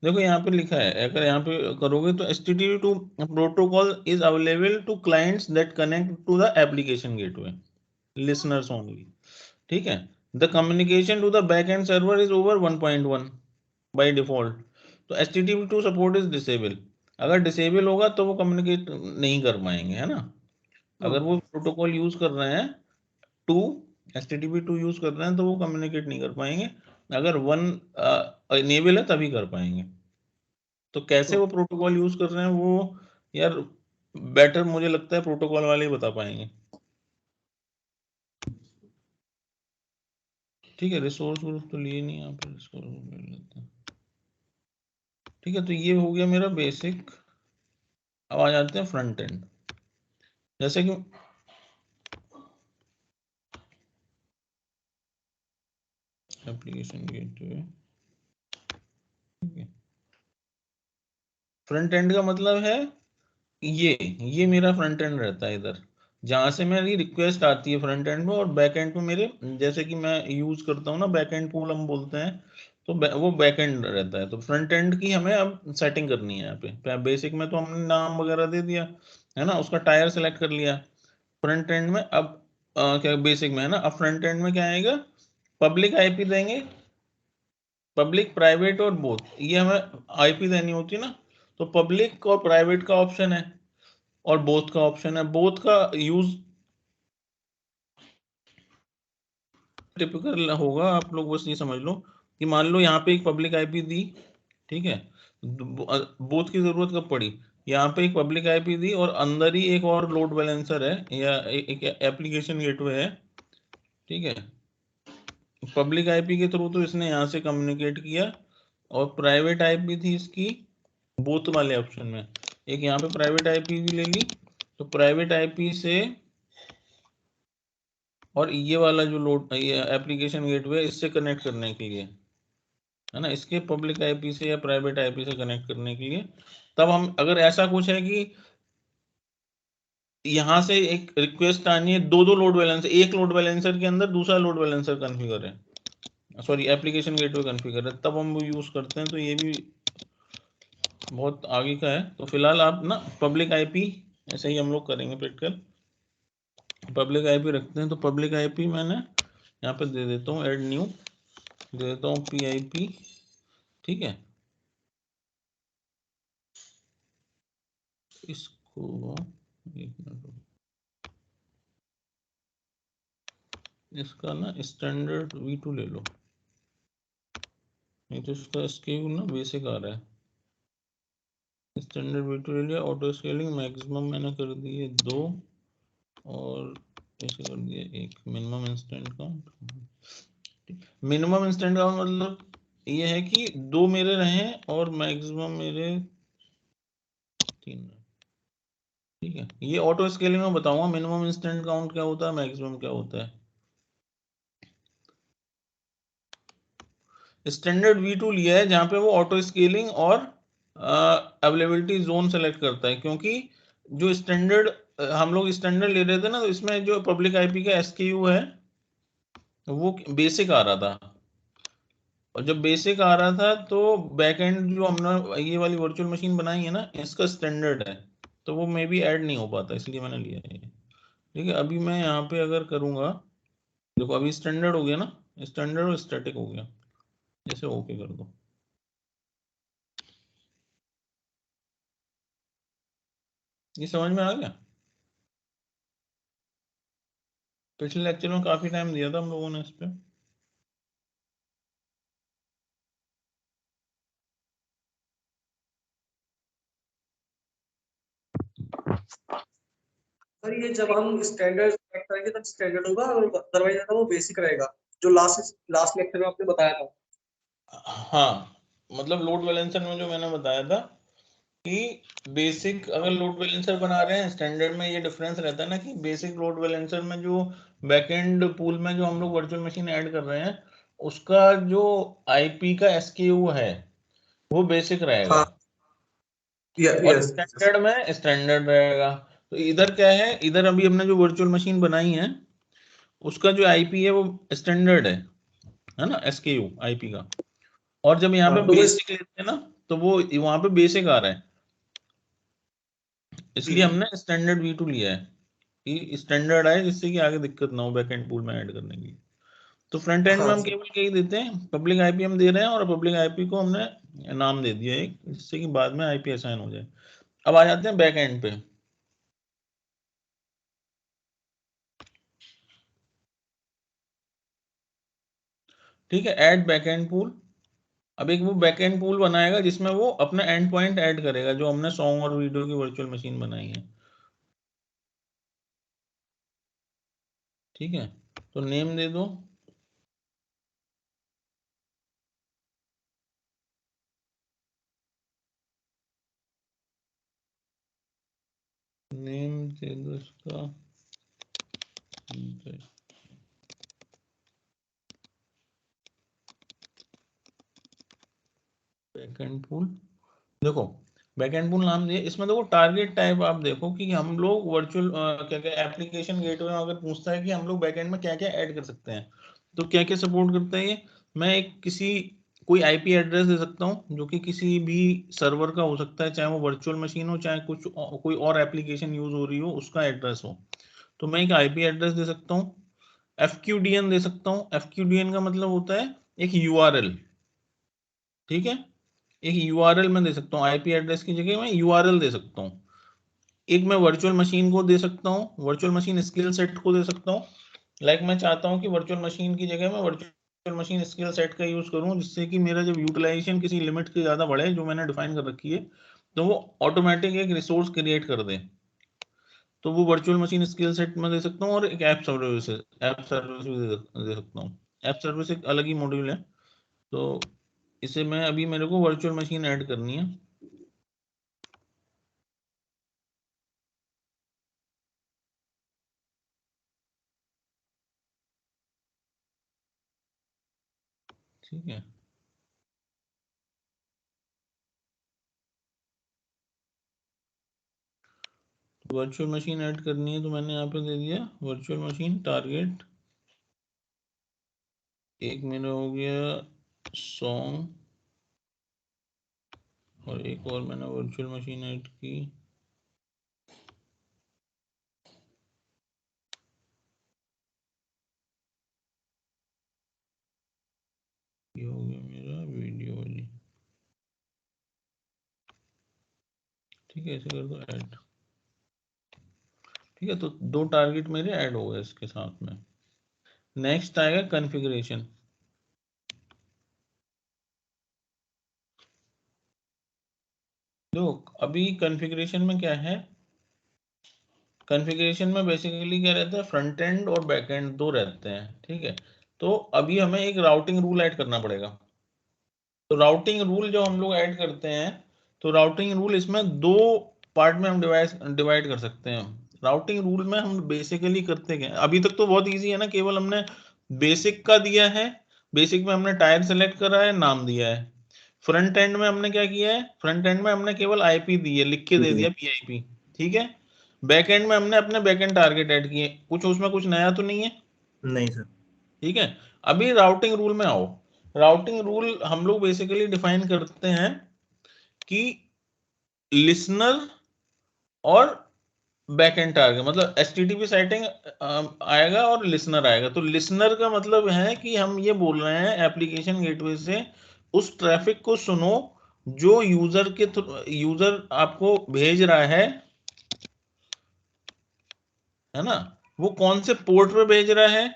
देखो यहाँ पे लिखा है, अगर यहाँ पे करोगे तो HTTP2 protocol is available to clients that connect to the application gateway listeners only. ठीक है, the communication to the back end server is over 1.1 by default. तो HTTP2 सपोर्ट इज डिसेबल, अगर डिसेबल होगा तो वो कम्युनिकेट नहीं कर पाएंगे है ना। अगर वो प्रोटोकॉल यूज कर रहे हैं टू HTTP2 यूज कर रहे हैं तो वो कम्युनिकेट नहीं कर पाएंगे, अगर 1 इनेबल है तभी कर पाएंगे। तो कैसे वो प्रोटोकॉल यूज कर रहे हैं वो यार बेटर मुझे लगता है प्रोटोकॉल वाले ही बता पाएंगे। ठीक है, रिसोर्स ग्रुप तो लिए नहीं, यहाँ पे रिसोर्स ले लेते हैं। ठीक है, तो ये हो गया मेरा बेसिक। अब आ जाते हैं फ्रंट एंड। जैसे कि एप्लीकेशन गेटवे, फ्रंट एंड का मतलब है ये मेरा फ्रंट एंड रहता है इधर, जहां से मेरी रिक्वेस्ट आती है फ्रंट एंड में, और बैक एंड पे मेरे, जैसे कि मैं यूज करता हूँ ना बैक एंड पूल हम बोलते हैं, तो वो बैक एंड रहता है। तो फ्रंट एंड की हमें अब सेटिंग करनी है। यहाँ पे बेसिक में तो हमने नाम वगैरह दे दिया है ना, उसका टायर सेलेक्ट कर लिया। फ्रंट एंड में अब क्या बेसिक में है ना, अब फ्रंट एंड में क्या आएगा, पब्लिक आईपी देंगे, पब्लिक प्राइवेट और बोथ, ये हमें आईपी देनी होती है ना। तो पब्लिक और प्राइवेट का ऑप्शन है और बोथ का ऑप्शन है। बोथ का यूज टिपिकल होगा, आप लोग बस ये समझ लो कि मान लो यहाँ पे एक पब्लिक आईपी दी, ठीक है, बोथ की जरूरत कब पड़ी, यहाँ पे एक पब्लिक आईपी दी और अंदर ही एक और लोड बैलेंसर है या एक एप्लीकेशन गेटवे है, ठीक है। पब्लिक आईपी के थ्रू तो इसने यहाँ से कम्युनिकेट किया, और प्राइवेट आईपी थी इसकी बोथ वाले ऑप्शन में। एक यहाँ पे प्राइवेट आईपी भी ले ली, तो प्राइवेट आईपी से और ये वाला जो लोड ये एप्लीकेशन गेटवे इससे कनेक्ट करने के लिए है ना, इसके पब्लिक आईपी से या प्राइवेट आईपी से कनेक्ट करने के लिए। तब हम अगर ऐसा कुछ है कि यहां से एक रिक्वेस्ट आनी है, दो दो लोड बैलेंसर, एक लोड बैलेंसर के अंदर दूसरा लोड बैलेंसर कॉन्फ़िगर है, सॉरी एप्लीकेशन गेटवे कॉन्फ़िगर है, तब हम वो यूज करते हैं। तो ये भी बहुत आगे का है। तो फिलहाल आप ना पब्लिक आईपी ऐसे ही हम लोग करेंगे प्रैक्टिकल, पब्लिक आईपी रखते हैं। तो पब्लिक आईपी मैंने यहाँ पे दे देता हूँ ऐड न्यू, दे देता हूँ PIP, ठीक है। इसको एक मिनट, इसका ना स्टैंडर्ड V2 ले लो, नहीं तो इसका SKU ना बेसिक आ रहा है। स्टैंडर्ड V2 ले लिया, ऑटो स्केलिंग मैक्सिमम मैंने कर दिए 2 और ऐसे कर दिया 1, minimum instant count. Minimum instant count मतलब ये है कि 2 मेरे रहे और मैक्सिमम मेरे 3 रहे, ठीक है। ये ऑटो स्केलिंग में बताऊंगा मिनिमम इंस्टेंट काउंट क्या होता है, मैक्सिमम क्या होता है। स्टैंडर्ड V2 लिया है जहां पे वो ऑटो स्केलिंग और अवेलेबिलिटी जोन सेलेक्ट करता है, क्योंकि जो स्टैंडर्ड हम लोग स्टैंडर्ड ले रहे थे ना, तो इसमें जो पब्लिक आईपी का SKU है वो बेसिक आ रहा था, और जब बेसिक आ रहा था तो बैकएंड जो हमने ये वाली वर्चुअल मशीन बनाई है ना, इसका स्टैंडर्ड है, तो वो मे बी ऐड नहीं हो पाता, इसलिए मैंने लिया है ये। ठीक है, अभी मैं यहाँ पे अगर करूँगा, देखो अभी स्टैंडर्ड हो गया ना, स्टैंडर्ड और स्टैटिक हो गया, जैसे ओके कर दो। ये समझ में आ गया। पिछले लेक्चर में काफी टाइम दिया था हम लोगों ने इस पे। सर ये जब हम स्टैंडर्ड सेलेक्ट करेंगे तब स्टैंडर्ड होगा, और अदरवाइज वो बेसिक रहेगा, जो लास्ट लेक्चर में आपने बताया था। हाँ, मतलब लोड बैलेंसर में जो मैंने बताया था कि बेसिक अगर लोड बैलेंसर बना रहे हैं, स्टैंडर्ड में ये डिफरेंस रहता है ना कि बेसिक लोड बैलेंसर में जो बैकएंड पूल में जो हम लोग वर्चुअल मशीन ऐड कर रहे हैं, उसका जो आईपी का SKU है वो बेसिक रहेगा, हाँ, और यस। स्टैंडर्ड में स्टैंडर्ड रहेगा। तो इधर क्या है, इधर अभी हमने जो वर्चुअल मशीन बनाई है उसका जो आईपी है वो स्टैंडर्ड है ना, SKU आईपी का। और जब यहाँ पे हाँ, तो वो बेसिक लेते हैं ना, तो वो वहां पे बेसिक आ रहा है, इसलिए हमने स्टैंडर्ड V2 लिया है कि स्टैंडर्ड आए, जिससे कि आगे दिक्कत ना हो बैकएंड पूल में ऐड करने की। तो फ्रंट एंड में हाँ हम सर। केवल यही देते हैं, पब्लिक आईपी हम दे रहे हैं, और पब्लिक आईपी को हमने नाम दे दिया एक, जिससे कि बाद में आईपी असाइन हो जाए। अब आ जाते हैं बैक एंड पे। ठीक है, ऐड बैकएंड पूल, अब एक वो बैकएंड पूल बनाएगा जिसमें वो अपना एंड पॉइंट ऐड करेगा, जो हमने सॉन्ग और वीडियो की वर्चुअल मशीन बनाई है। ठीक है, तो नेम दे दो, नेम दे दो इसका बैकएंड पूल। देखो बैकएंड पूल नाम दिया, इसमें देखो टारगेट टाइप आप देखो कि हम लोग वर्चुअल क्या क्या एप्लीकेशन गेटवे में अगर पूछता है कि हम लोग बैकएंड में क्या क्या ऐड कर सकते हैं, तो क्या क्या सपोर्ट करता है ये। मैं एक किसी कोई आईपी एड्रेस दे सकता हूँ जो कि किसी भी सर्वर का हो सकता है, चाहे वो वर्चुअल मशीन हो चाहे कुछ कोई और एप्लीकेशन यूज हो रही हो उसका एड्रेस हो। तो मैं एक आईपी एड्रेस दे सकता हूँ, FQDN दे सकता हूँ। FQDN का मतलब होता है एक URL। ठीक है, एक URL मैं दे सकता हूँ, आईपी एड्रेस की जगह मैं URL दे सकता हूँ। एक मैं वर्चुअल मशीन को दे सकता हूँ, वर्चुअल मशीन स्किल सेट को दे सकता हूँ। लाइक मैं चाहता हूँ कि वर्चुअल मशीन की जगह मैं वर्चुअल मशीन स्किल सेट का यूज करूँ, जिससे कि मेरा जब यूटिलाइजेशन किसी लिमिट के ज्यादा बढ़े जो मैंने डिफाइन कर रखी है, तो वो ऑटोमेटिक एक रिसोर्स क्रिएट कर दे। तो वो वर्चुअल मशीन स्किल सेट में दे सकता हूँ। और एक ऐप सर्विस भी दे सकता हूँ। ऐप सर्विस एक अलग ही मॉड्यूल है, तो इसे मैं अभी मेरे को वर्चुअल मशीन ऐड करनी है। ठीक है, वर्चुअल मशीन ऐड करनी है, तो मैंने यहाँ पे दे दिया वर्चुअल मशीन टारगेट। एक मेरा हो गया सॉन्ग, और एक और मैंने वर्चुअल मशीन ऐड की, ये हो गया मेरा वीडियो वाली। ठीक है, ऐसे कर दो ऐड। ठीक है, तो 2 टारगेट मेरे ऐड हो गए इसके साथ में। नेक्स्ट आएगा कॉन्फ़िगरेशन। देखो अभी कॉन्फ़िगरेशन में क्या है, कॉन्फ़िगरेशन में बेसिकली क्या रहता है, फ्रंट एंड और बैक एंड दो रहते हैं। ठीक है, तो अभी हमें एक राउटिंग रूल ऐड करना पड़ेगा। तो राउटिंग रूल जो हम लोग ऐड करते हैं, तो राउटिंग रूल इसमें 2 पार्ट में हम डिवाइड कर सकते हैं। राउटिंग रूल में हम बेसिकली करते क्या, अभी तक तो बहुत इजी है ना, केवल हमने बेसिक का दिया है, बेसिक में हमने टायर सेलेक्ट करा है, नाम दिया है। फ्रंट एंड में हमने क्या किया है, फ्रंट एंड में हमने केवल आईपी दी है, लिख के दे दिया PIP। ठीक है, बैक एंड में हमने अपने बैक एंड टारगेट ऐड किए, कुछ उसमें कुछ नया तो नहीं है। नहीं सर। ठीक है, अभी राउटिंग रूल में आओ। राउटिंग रूल हम लोग बेसिकली डिफाइन करते हैं कि लिसनर और बैक एंड टारगेट, मतलब HTTP सेटिंग आएगा और लिसनर आएगा। तो लिसनर का मतलब है कि हम ये बोल रहे हैं एप्लीकेशन गेटवे से उस ट्रैफिक को सुनो जो यूजर आपको भेज रहा है ना, वो कौन से पोर्ट पे भेज रहा है,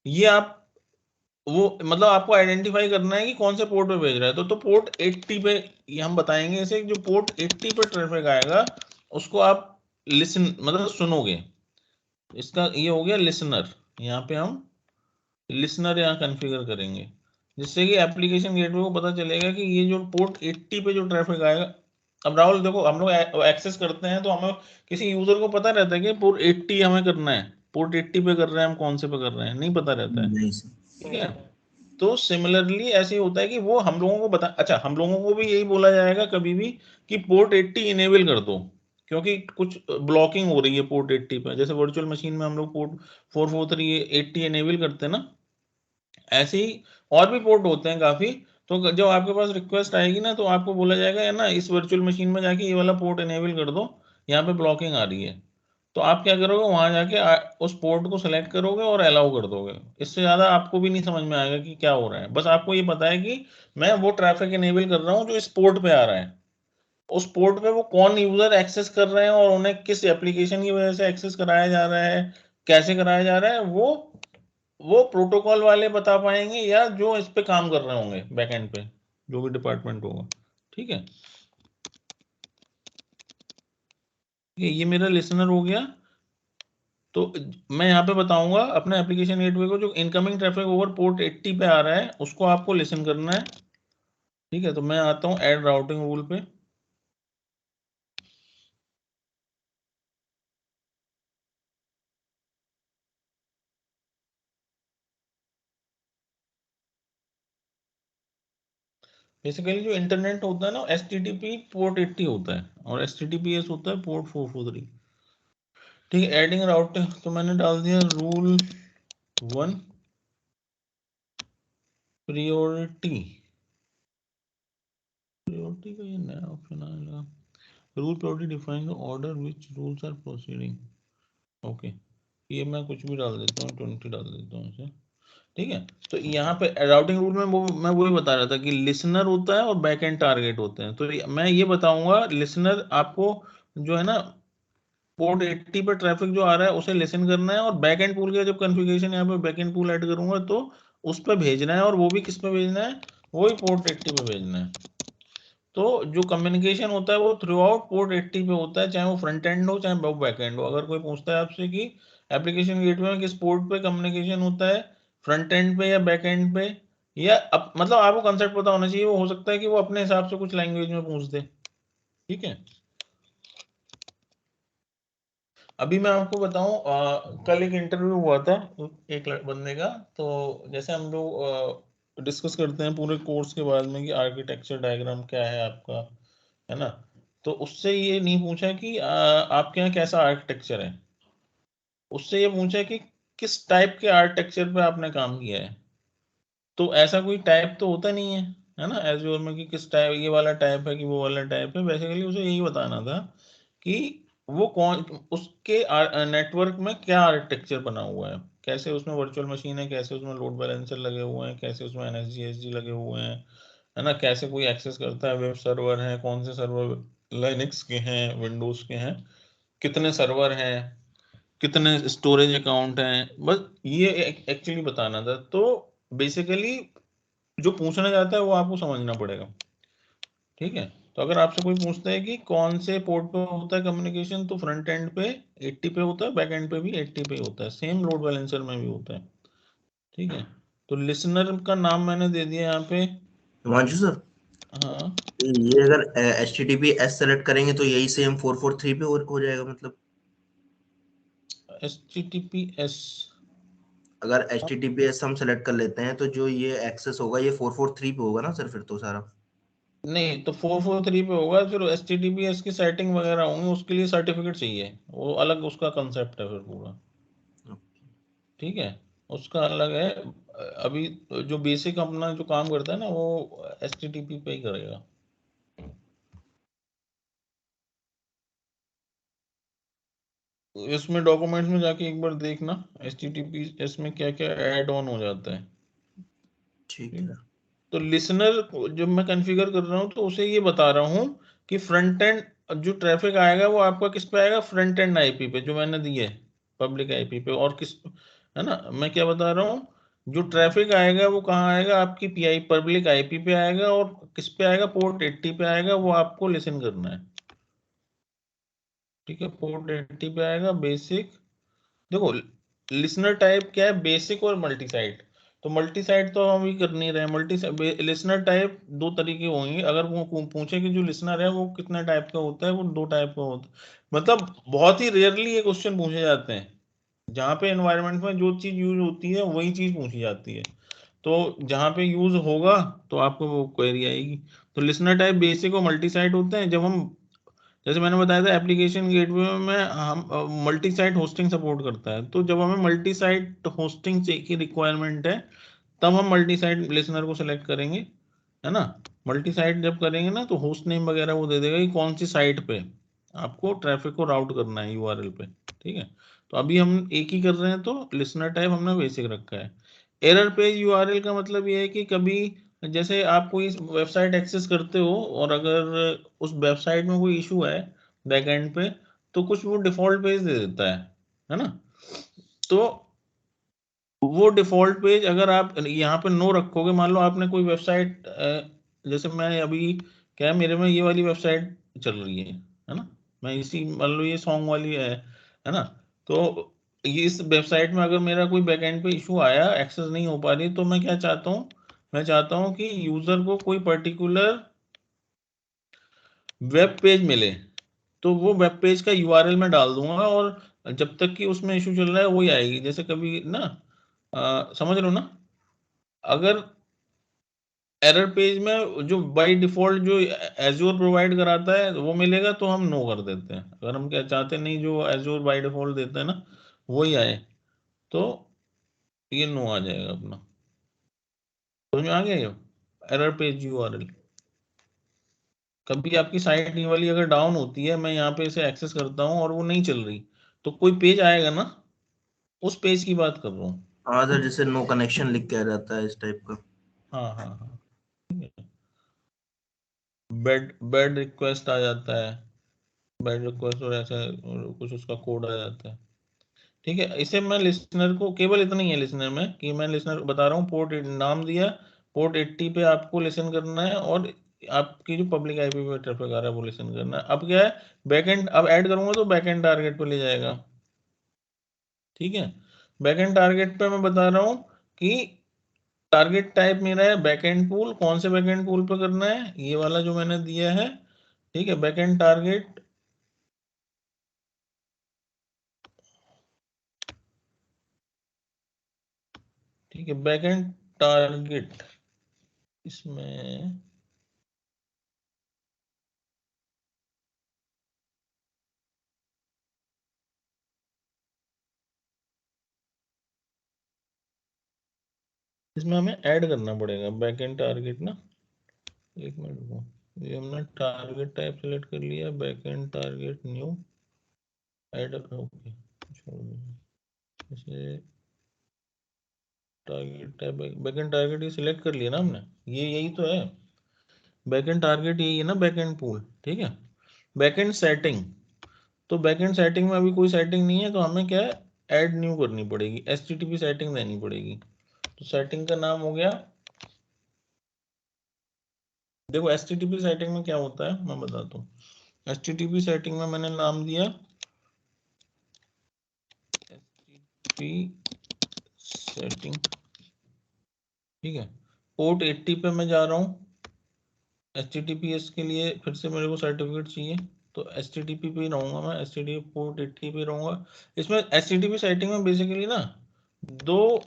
ये आप वो मतलब आपको आइडेंटिफाई करना है कि कौन से पोर्ट पे भेज रहा है। तो पोर्ट 80 पे ये हम बताएंगे इसे, जो पोर्ट 80 पे ट्रैफिक आएगा उसको आप लिसन मतलब सुनोगे। इसका ये हो गया लिसनर। यहाँ पे हम लिसनर यहाँ कॉन्फ़िगर करेंगे, जिससे कि एप्लीकेशन गेटवे को पता चलेगा कि ये जो पोर्ट 80 पे जो ट्रैफिक आएगा। अब राहुल देखो, हम लोग एक्सेस करते हैं तो हमें किसी यूजर को पता रहता है कि पोर्ट 80 हमें करना है, पोर्ट 80 पे कर रहे हैं हम, कौन से पे कर रहे हैं नहीं पता रहता है। नहीं सर। ठीक है, तो सिमिलरली ऐसे ही होता है कि वो हम लोगों को बता, अच्छा हम लोगों को भी यही बोला जाएगा कभी भी कि पोर्ट 80 इनेबल कर दो, क्योंकि कुछ ब्लॉकिंग हो रही है पोर्ट 80 पे। जैसे वर्चुअल मशीन में हम लोग पोर्ट 443 80 इनेबल करते हैं ना, ऐसे ही और भी पोर्ट होते हैं काफी। तो जब आपके पास रिक्वेस्ट आएगी ना, तो आपको बोला जाएगा है ना, इस वर्चुअल मशीन में जाके ये वाला पोर्ट इनेबल कर दो, यहाँ पे ब्लॉकिंग आ रही है। तो आप क्या करोगे, वहां जाके उस पोर्ट को सिलेक्ट करोगे और अलाउ कर दोगे। इससे ज्यादा आपको भी नहीं समझ में आएगा कि क्या हो रहा है, बस आपको ये पता है कि मैं वो ट्रैफिक इनेबल कर रहा हूँ जो इस पोर्ट पे आ रहा है। उस पोर्ट पे वो कौन यूजर एक्सेस कर रहे हैं और उन्हें किस एप्लीकेशन की वजह से एक्सेस कराया जा रहा है, कैसे कराया जा रहा है, वो वो प्रोटोकॉल वाले बता पाएंगे या जो इस पे काम कर रहे होंगे बैकएंड पे, जो भी डिपार्टमेंट होगा। ठीक है, ये मेरा लिसनर हो गया। तो मैं यहाँ पे बताऊंगा अपने एप्लीकेशन गेटवे को, जो इनकमिंग ट्रैफिक ओवर पोर्ट 80 पे आ रहा है उसको आपको लिसन करना है। ठीक है, तो मैं आता हूँ ऐड राउटिंग रूल पे। बेसिकली जो इंटरनेट होता है ना, HTTP पोर्ट 80 होता है और HTTPS होता है पोर्ट 443। ठीक है, एडिंग राउटिंग तो मैंने डाल दिया रूल 1 प्रियोरिटी का ये नया ऑप्शन आएगा। Rule priority define the order which rules are proceeding. Okay, ये मैं कुछ भी डाल देता हूँ, 20 डाल देता हूँ इसे। ठीक है, तो यहाँ पे राउटिंग रूल में मैं वही बता रहा था कि लिसनर होता है और बैक एंड टारगेट होते हैं। तो मैं ये बताऊंगा, लिसनर आपको जो है ना पोर्ट 80 पर ट्रैफिक जो आ रहा है उसे लिसन करना है, और बैक एंड पूल का जब कॉन्फ़िगरेशन यहाँ पे बैक एंड पूल ऐड करूंगा तो उस पर भेजना है, और वो भी किस पे भेजना है, वही पोर्ट 80 पे भेजना है। तो जो कम्युनिकेशन होता है वो थ्रू आउट पोर्ट 80 पे होता है, चाहे वो फ्रंट एंड हो चाहे वो बैक एंड हो। अगर कोई पूछता है आपसे कि एप्लीकेशन गेटवे में किस पोर्ट पे कम्युनिकेशन होता है, फ्रंट एंड पे या बैक एंड पे, या मतलब आपको कंसेप्ट पता होना चाहिए। वो हो सकता है कि वो अपने हिसाब से कुछ लैंग्वेज में पूछ दे। ठीक है, अभी मैं आपको बताऊं, कल एक इंटरव्यू हुआ था एक बंदे का। तो जैसे हम लोग डिस्कस करते हैं पूरे कोर्स के बाद में कि आर्किटेक्चर डायग्राम क्या है आपका, है ना। तो उससे ये नहीं पूछा कि आपके यहाँ कैसा आर्किटेक्चर है, उससे ये पूछा कि किस टाइप के आर्किटेक्चर पे आपने काम किया है। तो ऐसा कोई टाइप तो होता नहीं है ना एज़्योर में कि किस टाइप, ये वाला टाइप है कि वो वाला टाइप है। बेसिकली उसे यही बताना था कि वो कौन, उसके नेटवर्क में क्या आर्किटेक्चर बना हुआ है, कैसे उसमें वर्चुअल मशीन है, कैसे उसमें लोड बैलेंसर लगे हुए हैं, कैसे उसमें NSG लगे हुए हैं, है ना, कैसे कोई एक्सेस करता है, वेब सर्वर है, कौन से सर्वर लिनक्स के हैं, विंडोज के हैं, कितने सर्वर हैं, कितने स्टोरेज अकाउंट हैं, बस ये एक्चुअली बताना था। तो बेसिकली जो पूछना चाहता है वो आपको समझना पड़ेगा। ठीक है, तो अगर आपसे कोई पूछता है कि कौन से पोर्ट पे होता है कम्युनिकेशन, तो फ्रंट एंड पे 80 पे होता है, बैक एंड पे भी 80 पे होता है, सेम लोड बैलेंसर में भी होता है। ठीक है, तो लिसनर का नाम मैंने दे दिया यहाँ पे। हिमांशु सर, हाँ, ये अगर HTTPS सेलेक्ट करेंगे तो यही सेम 443 पे हो जाएगा मतलब। HTTPS अगर HTTPS हम सेलेक्ट कर लेते हैं तो जो ये एक्सेस होगा ये 443 पे होगा ना सर, फिर तो सारा। नहीं, तो 443 पे होगा। फिर HTTPS की सेटिंग वगैरह होंगी, उसके लिए सर्टिफिकेट चाहिए, वो अलग उसका कंसेप्ट है फिर पूरा। ठीक है, उसका अलग है। अभी जो बेसिक अपना जो काम करता है ना वो HTTP पे ही करेगा। इसमें डॉक्यूमेंट्स में जाके एक बार देखना HTTP इसमें क्या क्या ऐड ऑन हो जाता है। ठीक है। तो लिसनर जब मैं कॉन्फ़िगर कर रहा हूँ तो उसे ये बता रहा हूँ कि फ्रंट एंड जो ट्रैफिक आएगा वो आपका किस पे आएगा, फ्रंट एंड IP पे जो मैंने दी है, पब्लिक IP पे। और किस, है ना, मैं क्या बता रहा हूँ, जो ट्रैफिक आएगा वो कहाँ आएगा, आपकी PI पब्लिक IP पे आएगा, और किस पे आएगा, पोर्ट 80 पे आएगा, वो आपको लिसन करना है। ठीक है, पोर्ट 80 पे आएगा बेसिक। देखो, लिसनर टाइप क्या है, बेसिक और मल्टी साइट। तो मल्टी साइट तो हम अभी कर नहीं रहे हैं। लिसनर टाइप दो तरीके होंगे। अगर वो पूछे कि जो लिसनर है वो कितने टाइप का होता है, वो 2 टाइप का होता है। मतलब बहुत ही रेयरली ये क्वेश्चन पूछे जाते हैं, जहाँ पे एनवायरनमेंट में जो चीज यूज होती है वही चीज पूछी जाती है। तो जहाँ पे यूज होगा तो आपको वो क्वेरी आएगी। तो लिसनर टाइप बेसिक और मल्टी साइट होते हैं। जब हम, जैसे मैंने बताया था एप्लीकेशन गेटवे में हम मल्टी साइट होस्टिंग सपोर्ट करता है, तो जब हमें मल्टी साइट होस्टिंग की रिक्वायरमेंट है तब हम मल्टी साइट लिसनर को सिलेक्ट करेंगे, है ना। मल्टी साइट जब करेंगे ना तो होस्ट नेम वगैरह वो दे देगा कि कौन सी साइट पे आपको ट्रैफिक को राउट करना है, URL पे। ठीक है, तो अभी हम एक ही कर रहे हैं, तो लिसनर टाइप हमने बेसिक रखा है। एरर पेज URL का मतलब ये है कि कभी जैसे आप कोई वेबसाइट एक्सेस करते हो और अगर उस वेबसाइट में कोई इशू है बैकएंड पे, तो कुछ वो डिफॉल्ट पेज दे देता है ना। तो वो डिफॉल्ट पेज अगर आप यहाँ पे नो रखोगे, मान लो आपने कोई वेबसाइट, जैसे मैं अभी क्या है, मेरे में ये वाली वेबसाइट चल रही है ना, मैं इसी मान लो ये सॉन्ग वाली है ना, तो ये इस वेबसाइट में अगर मेरा कोई बैकएंड पे इशू आया, एक्सेस नहीं हो पा रही, तो मैं क्या चाहता हूँ, मैं चाहता हूँ कि यूजर को कोई पर्टिकुलर वेब पेज मिले, तो वो वेब पेज का यूआरएल मैं डाल दूंगा, और जब तक कि उसमें इशू चल रहा है वही आएगी। जैसे कभी ना समझ रहे हो ना, अगर एरर पेज में जो बाय डिफॉल्ट जो एज्योर प्रोवाइड कराता है वो मिलेगा तो हम नो कर देते हैं। अगर हम क्या चाहते नहीं जो एज्योर बाय डिफॉल्ट देता है ना वही आए, तो ये नो आ जाएगा अपना। समझ में आ गया ये एरर पेज यूआरएल। कभी आपकी साइट ये वाली अगर डाउन होती है, मैं यहाँ पे इसे एक्सेस करता हूँ और वो नहीं चल रही, तो कोई पेज आएगा ना, उस पेज की बात कर रहा हूँ। हाँ सर, जैसे नो कनेक्शन लिख के आ जाता है इस टाइप का। हाँ हाँ हाँ, बेड रिक्वेस्ट आ जाता है, बेड रिक्वेस्ट और ऐसा कुछ उसका कोड आ जाता है। ठीक है, इसे मैं लिसनर को केवल इतना ही है लिसनर में कि मैं लिसनर को बता रहा हूँ, पोर्ट नाम दिया, पोर्ट 80 पे आपको लिसन करना है, और आपकी जो पब्लिक आईपी पे ट्रैफिक आ रहा है वो लिसन करना है। अब क्या है, बैकएंड अब ऐड करूंगा तो बैकएंड टारगेट पे ले जाएगा। ठीक है, बैकएंड टारगेट पे मैं बता रहा हूँ कि टारगेट टाइप मेरा है बैकएंड पूल, कौन से बैकएंड पूल पे करना है, ये वाला जो मैंने दिया है। ठीक है, बैकएंड टारगेट, ठीक है, बैकएंड टारगेट इसमें हमें ऐड करना पड़ेगा बैकएंड टारगेट ना। एक मिनट रुको, ये हमने टारगेट टाइप सेलेक्ट कर लिया, backend target new add, okay छोड़ दो इसे। टारगेट टाइप बैकएंड टारगेट ये सिलेक्ट कर लिया ना हमने, ये यही तो है बैकएंड टारगेट, यही है ना बैकएंड पूल। ठीक है, बैकएंड सेटिंग, तो बैकएंड सेटिंग में अभी कोई सेटिंग नहीं है, तो हमें क्या है, ऐड न्यू करनी पड़ेगी, एचटीटीपी सेटिंग देनी पड़ेगी। तो सेटिंग का नाम हो गया, देखो एचटीटीपी सेटिंग में क्या होता है मैं बताता हूँ। एचटीटीपी सेटिंग में मैंने नाम दिया एचटीटीपी सेटिंग। ठीक है, पोर्ट 80 पे मैं जा रहा हूँ, एचटीटीपीएस के लिए फिर से मेरे को सर्टिफिकेट चाहिए, तो एचटीटीपी पे ही रहूंगा मैं, एचटीटीपी पोर्ट 80 पे रहूंगा। इसमें एचटीटीपी सेटिंग में बेसिकली ना दो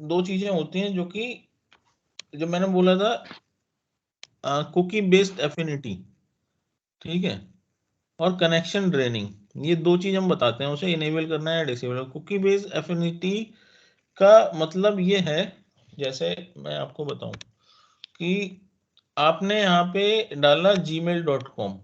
दो चीजें होती हैं, जो कि जो मैंने बोला था कुकी बेस्ड एफिनिटी, ठीक है, और कनेक्शन ड्रेनिंग, ये दो चीज हम बताते हैं उसे इनेबल करना है डिसेबल। कुकी बेस्ड एफिनिटी का मतलब ये है, जैसे मैं आपको बताऊं कि आपने यहाँ पे डाला gmail.com,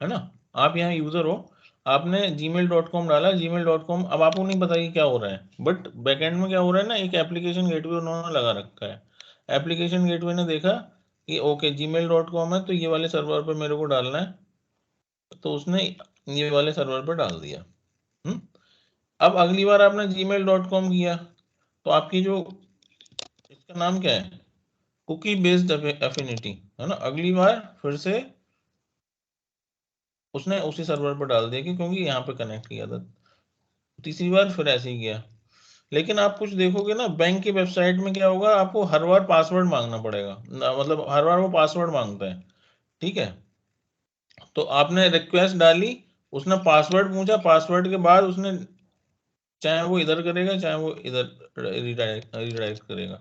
है ना, आप यहाँ यूजर हो, आपने gmail.com डाला, gmail.com, अब आपको नहीं पता कि क्या हो रहा है, बट बैकएंड में क्या हो रहा है ना, एक एप्लीकेशन गेटवे उन्होंने लगा रखा है। एप्लीकेशन गेटवे ने देखा कि ओके gmail.com है, तो ये वाले सर्वर पे मेरे को डालना है, तो उसने ये वाले सर्वर पे डाल दिया। अब अगली बार आपने gmail.com किया, तो आपकी जो इसका नाम क्या है, कुकी बेस्ड एफिनिटी, है ना, अगली बार फिर से उसने उसी सर्वर पर डाल दिया क्योंकि यहाँ पे कनेक्ट किया था। तीसरी बार फिर ऐसे ही किया। लेकिन आप कुछ देखोगे ना, बैंक की वेबसाइट में क्या होगा, आपको हर बार पासवर्ड मांगना पड़ेगा मतलब हर बार वो पासवर्ड मांगता है। ठीक है, तो आपने रिक्वेस्ट डाली, उसने पासवर्ड पूछा, पासवर्ड के बाद उसने चाहे वो इधर करेगा चाहे वो इधर रिडायरेक्ट करेगा।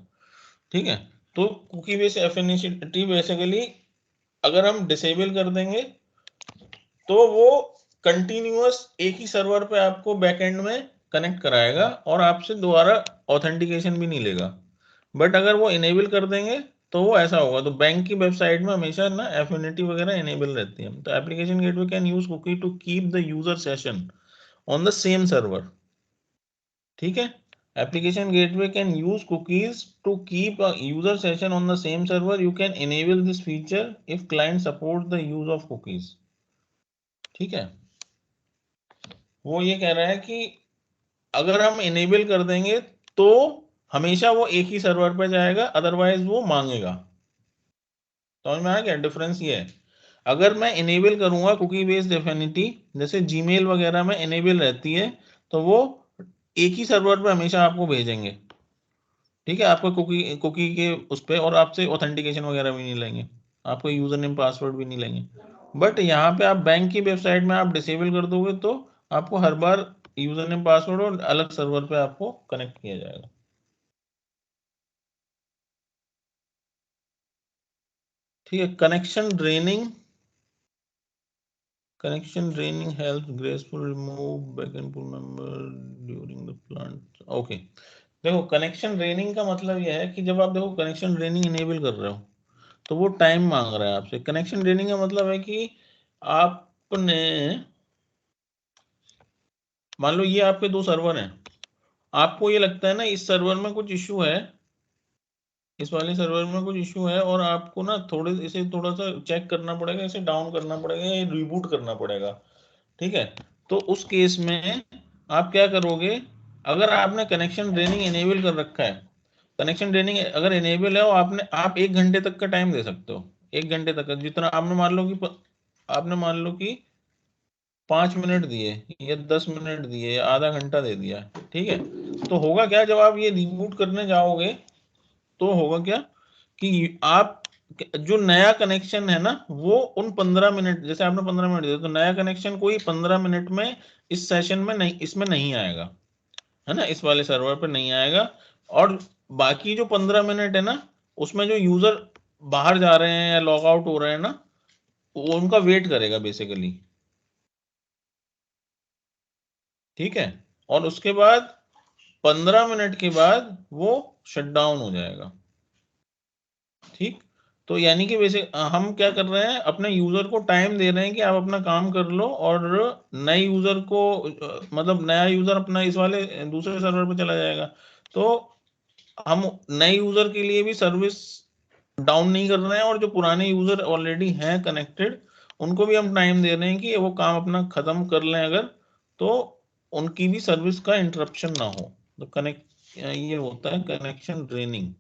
ठीक है, तो कुकी बेस्ड एफिनिटी बेसिकली अगर हम डिसेबल कर देंगे तो वो कंटिन्यूअस एक ही सर्वर पे आपको बैकएंड में कनेक्ट कराएगा और आपसे दोबारा ऑथेंटिकेशन भी नहीं लेगा। बट अगर वो इनेबल कर देंगे तो वो ऐसा होगा। तो बैंक की वेबसाइट में हमेशा ना एफिनिटी वगैरह इनेबल रहती है। तो application gateway can use cookie to keep the user session on the same server. ठीक है, application gateway can use cookies to keep a user session on the same server. You can enable this feature if client supports the use of cookies. ठीक है, वो ये कह रहा है कि अगर हम enable कर देंगे तो हमेशा वो एक ही सर्वर पे जाएगा, अदरवाइज वो मांगेगा। समझ में आ गया? डिफरेंस ये है। अगर मैं इनेबल करूंगा कुकी बेस्ड एफिनिटी, जैसे जीमेल वगैरह में इनेबल रहती है, तो वो एक ही सर्वर पे हमेशा आपको भेजेंगे, ठीक है, आपको कुकी कुकी के उस पे, और आपसे ऑथेंटिकेशन वगैरह भी नहीं लेंगे, आपको यूजर नेम पासवर्ड भी नहीं लेंगे। बट यहाँ पे आप बैंक की वेबसाइट में आप डिसेबल कर दोगे तो आपको हर बार यूजर नेम पासवर्ड और अलग सर्वर पे आपको कनेक्ट किया जाएगा। ठीक है। Connection draining helps graceful remove backend pool member during the plant. Okay. देखो कनेक्शन ड्रेनिंग का मतलब यह है कि जब आप देखो कनेक्शन ड्रेनिंग इनेबल कर रहे हो तो वो टाइम मांग रहा है आपसे। कनेक्शन ड्रेनिंग का मतलब है कि आपने, मान लो ये आपके दो सर्वर हैं, आपको ये लगता है ना इस सर्वर में कुछ इश्यू है, इस वाले सर्वर में कुछ इश्यू है, और आपको ना इसे थोड़ा सा चेक करना पड़ेगा, इसे डाउन करना पड़ेगा, या रिबूट करना पड़ेगा, ठीक है। तो उस केस में आप क्या करोगे, अगर आपने कनेक्शन ड्रेनिंग इनेबल कर रखा है, कनेक्शन ड्रेनिंग अगर इनेबल है, और आप 1 घंटे तक का टाइम दे सकते हो, 1 घंटे तक का, जितना आपने मान लो कि 5 मिनट दिए या 10 मिनट दिए या आधा घंटा दे दिया, ठीक है। तो होगा क्या, जब आप ये रिबूट करने जाओगे तो होगा क्या कि आप जो नया कनेक्शन है ना, वो उन 15 मिनट, जैसे आपने 15 मिनट दिए, तो नया कनेक्शन कोई 15 मिनट में इस सेशन में नहीं, इसमें नहीं आएगा, है ना, इस वाले सर्वर पर नहीं आएगा। और बाकी जो 15 मिनट है ना, उसमें जो यूजर बाहर जा रहे हैं या लॉग आउट हो रहे हैं ना, वो उनका वेट करेगा बेसिकली, ठीक है। और उसके बाद 15 मिनट के बाद वो शट डाउन हो जाएगा, ठीक। तो यानी कि वैसे हम क्या कर रहे हैं, अपने यूजर को टाइम दे रहे हैं कि आप अपना काम कर लो, और नए यूजर को मतलब नया यूजर अपना इस वाले दूसरे सर्वर पे चला जाएगा। तो हम नए यूजर के लिए भी सर्विस डाउन नहीं कर रहे हैं, और जो पुराने यूजर ऑलरेडी हैं कनेक्टेड, उनको भी हम टाइम दे रहे हैं कि वो काम अपना खत्म कर लें अगर, तो उनकी भी सर्विस का इंटरप्शन ना हो। तो ये होता है कनेक्शन ड्रेनिंग।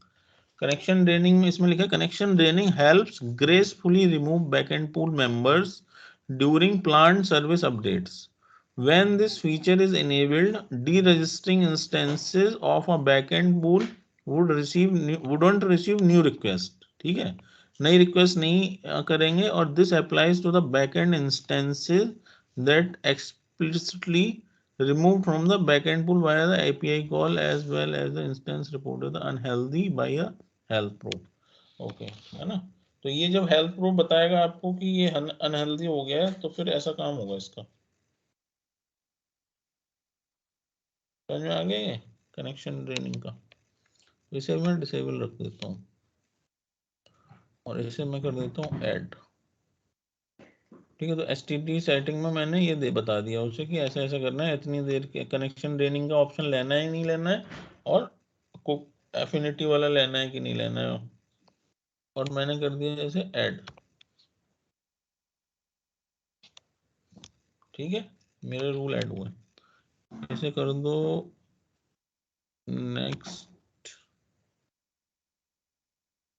कनेक्शन ड्रेनिंग में इसमें लिखा है, connection draining helps gracefully remove backend pool members during plant service updates. When this feature is enabled, deregistering instances of a backend pool wouldn't receive new request, ठीक है, नई रिक्वेस्ट नहीं करेंगे। और this applies to the backend instances that explicitly removed from the backend pool via the API call, as well as the instance reported unhealthy by a health pro। Okay, है ना। तो ये जब हेल्थ प्रो बताएगा आपको कि ये अनहेल्दी हो गया है, तो फिर ऐसा काम होगा इसका। समझ में आ गया ये कनेक्शन ड्रेनिंग का। तो इसे मैं डिसेबल रख देता हूँ, और इसे मैं कर देता हूँ ऐड, ठीक है। तो एसटीडी सेटिंग में मैंने ये बता दिया उसे कि ऐसा ऐसा करना है, इतनी देर के कनेक्शन ड्रेनिंग का ऑप्शन लेना है नहीं लेना है, और कुक एफिनिटी वाला लेना है कि नहीं लेना है, और मैंने कर दिया जैसे ऐड, ठीक है। मेरे रूल ऐड हुए, इसे कर दो नेक्स्ट।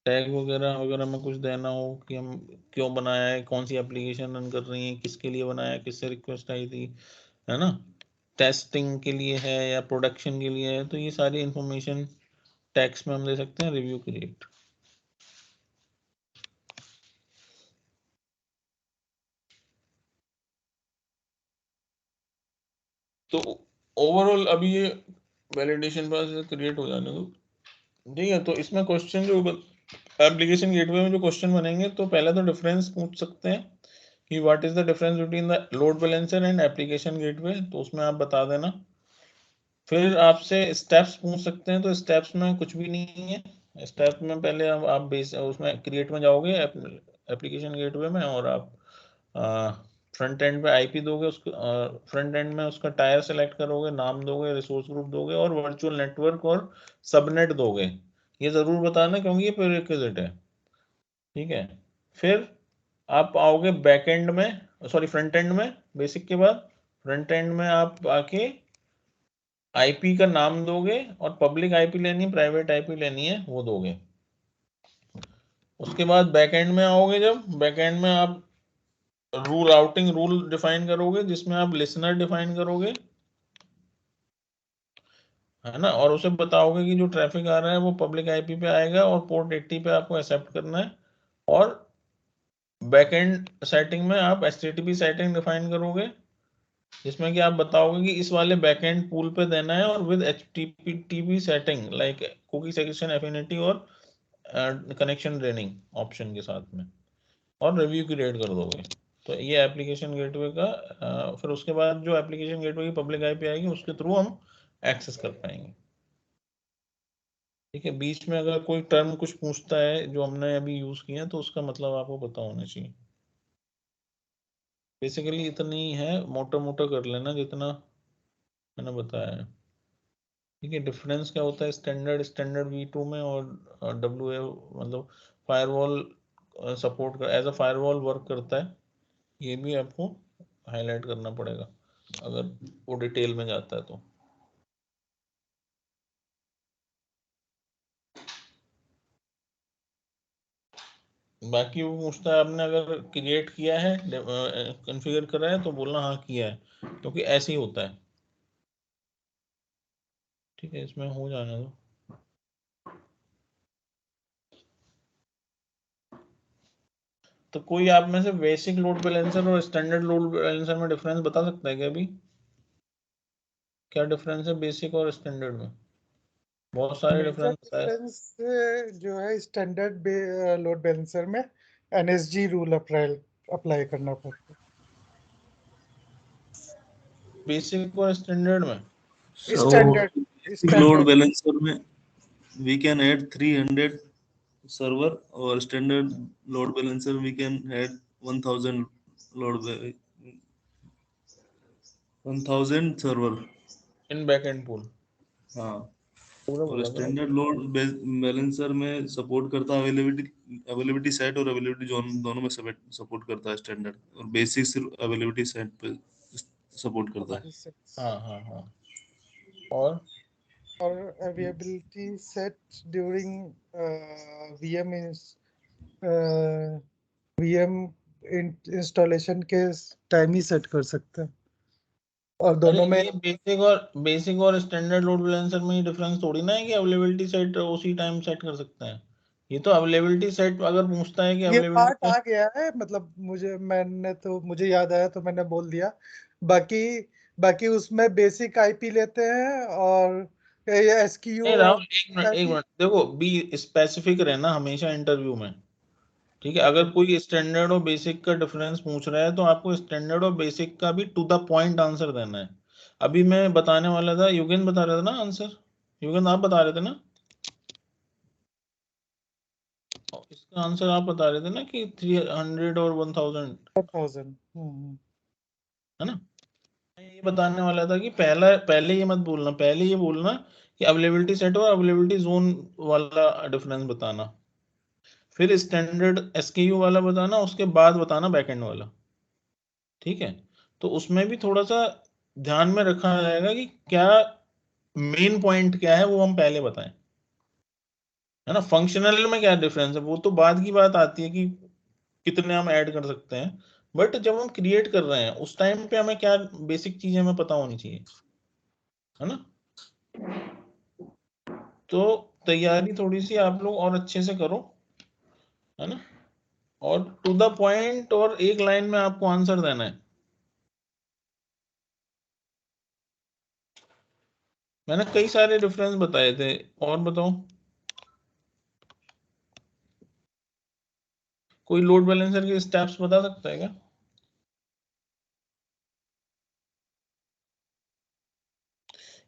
टैग वगैरह वगैरह में कुछ देना हो कि हम क्यों बनाया है, कौन सी एप्लीकेशन रन कर रही है, किसके लिए बनाया है, किससे रिक्वेस्ट आई थी, है ना, टेस्टिंग के लिए है या प्रोडक्शन के लिए है, तो ये सारी इंफॉर्मेशन टैग्स में हम दे सकते हैं। रिव्यू क्रिएट, तो ओवरऑल अभी ये वैलिडेशन पास क्रिएट हो जाने दो, ठीक है। तो इसमें क्वेश्चन जो एप्लीकेशन गेटवे में जो क्वेश्चन बनेंगे, तो पहले तो डिफरेंस पूछ सकते हैं कि what is the difference between the load balancer and application gateway, तो उसमें आप बता देना। फिर आपसे स्टेप्स पूछ सकते हैं, तो स्टेप्स में कुछ भी नहीं है। स्टेप में पहले आप बेस उसमें क्रिएट में जाओगे एप्लीकेशन गेटवे में, और आप फ्रंट एंड पे आईपी दोगे, उसको फ्रंट एंड में उसका टायर सेलेक्ट करोगे, नाम दोगे, रिसोर्स ग्रुप दोगे, और वर्चुअल नेटवर्क और सबनेट दोगे। ये जरूर बताना क्योंकि ये प्रीरेक्विजिट है, ठीक है। फिर आप आओगे बैक एंड में, सॉरी फ्रंट एंड में, बेसिक के बाद फ्रंट एंड में आप आके आईपी का नाम दोगे और पब्लिक आईपी लेनी है, प्राइवेट आईपी लेनी है, वो दोगे। उसके बाद बैकएंड में आओगे, जब बैकएंड में आप राउटिंग रूल डिफाइन करोगे, जिसमें आप लिसनर डिफाइन करोगे, है ना, और उसे बताओगे कि जो ट्रैफिक आ रहा है वो पब्लिक आईपी पे आएगा और पोर्ट 80 पे आपको एक्सेप्ट करना है। और बैकएंड सेटिंग में आप एचटीटीपी सेटिंग डिफाइन करोगे, जिसमें कि आप बताओगे कि इस वाले बैकएंड पूल पे देना है, और with HTTP setting like cookie section affinity और कनेक्शन ड्रेनिंग ऑप्शन के साथ में, और रिव्यू क्रिएट कर दोगे। तो ये एप्लीकेशन गेटवे का फिर उसके बाद जो एप्लीकेशन गेटवे की पब्लिक आईपी आएगी उसके थ्रू हम एक्सेस कर पाएंगे। ठीक है, बीच में अगर कोई टर्म कुछ पूछता है जो हमने अभी यूज किया तो उसका मतलब आपको पता होना चाहिए। बेसिकली इतनी है, मोटा मोटा कर लेना जितना मैंने बताया है। ठीक है, डिफरेंस क्या होता है स्टैंडर्ड V2 में और डब्ल्यू मतलब फायरवॉल सपोर्ट कर एज अ फायरवॉल वर्क करता है, ये भी आपको हाईलाइट करना पड़ेगा अगर वो डिटेल में जाता है तो। बाकी वो पूछता है आपने अगर क्रिएट किया है, कॉन्फ़िगर करा है, तो बोलना हाँ किया है, क्योंकि ऐसे ही होता है। ठीक है, इसमें हो जाने दो। तो कोई आप में से बेसिक लोड बैलेंसर और स्टैंडर्ड लोड बैलेंसर में डिफरेंस बता सकता है क्या? अभी क्या डिफरेंस है बेसिक और स्टैंडर्ड में? बहुत सारे मेजर डिफरेंस है। डिफरेंस जो है स्टैंडर्ड लोड बैलेंसर में एनएसजी रूल अप्लाई करना पड़ता है। बेसिक और स्टैंडर्ड में So स्टैंडर्ड लोड बैलेंसर में we can add 300 server और standard load balancer we can add 1000 1000 server। In backend pool. हाँ, पूरा और बोला था। स्टैंडर्ड लोड बैलेंसर में सपोर्ट करता है अवेलेबिलिटी सेट और अवेलेबिलिटी जोन दोनों में सपोर्ट करता है स्टैंडर्ड, और बेसिक सिर्फ अवेलेबिलिटी सेट पे सपोर्ट करता है। हाँ हाँ हाँ। और availability set during VM installation के टाइम ही सेट कर सकते हैं, और अरे दोनों में ये बेसिक और स्टैंडर्ड लोड बैलेंसर में ही डिफरेंस थोड़ी ना है कि अवेलेबिलिटी सेट उसी टाइम सेट कर सकते हैं। ये तो अवेलेबिलिटी सेट अगर पूछता है कि ये पार्ट अवेलेबिलिटी आ गया है, मतलब मुझे याद आया तो मैंने बोल दिया। बाकी बाकी उसमें बेसिक आईपी लेते हैं और एसक्यू नहीं, और राहुल एक मिनट देखो, बी स्पेसिफिक रहना हमेशा इंटरव्यू में। ठीक है, अगर कोई स्टैंडर्ड और बेसिक का डिफरेंस पूछ रहा है तो आपको स्टैंडर्ड और बेसिक का भी टू द पॉइंट आंसर देना है। अभी मैं बताने वाला था, युगेंद्र बता रहा था ना आंसर, युगेंद्र आप बता रहे थे ना, इसका आंसर आप बता रहे थे ना कि 300 और 1000, 1000। है ना। मैं ये बताने वाला था कि पहले ये मत बोलना, पहले ये बोलना कि अवेलेबिलिटी सेट और अवेलेबिलिटी जोन वाला डिफरेंस बताना, फिर स्टैंडर्ड एसकेयू वाला बताना, उसके बाद बताना बैकएंड वाला। ठीक है, तो उसमें भी थोड़ा सा ध्यान में रखा जाएगा कि क्या मेन पॉइंट क्या है, वो हम पहले बताएं, है ना। फंक्शनल में क्या डिफरेंस है वो तो बाद की बात आती है कि कितने हम ऐड कर सकते हैं, बट जब हम क्रिएट कर रहे हैं उस टाइम पे हमें क्या बेसिक चीजें हमें पता होनी चाहिए, है ना। तो तैयारी थोड़ी सी आप लोग और अच्छे से करो, है ना, और टू द पॉइंट, और एक लाइन में आपको आंसर देना है। मैंने कई सारे डिफरेंस बताए थे, और बताओ कोई लोड बैलेंसर के स्टेप्स बता सकता है क्या?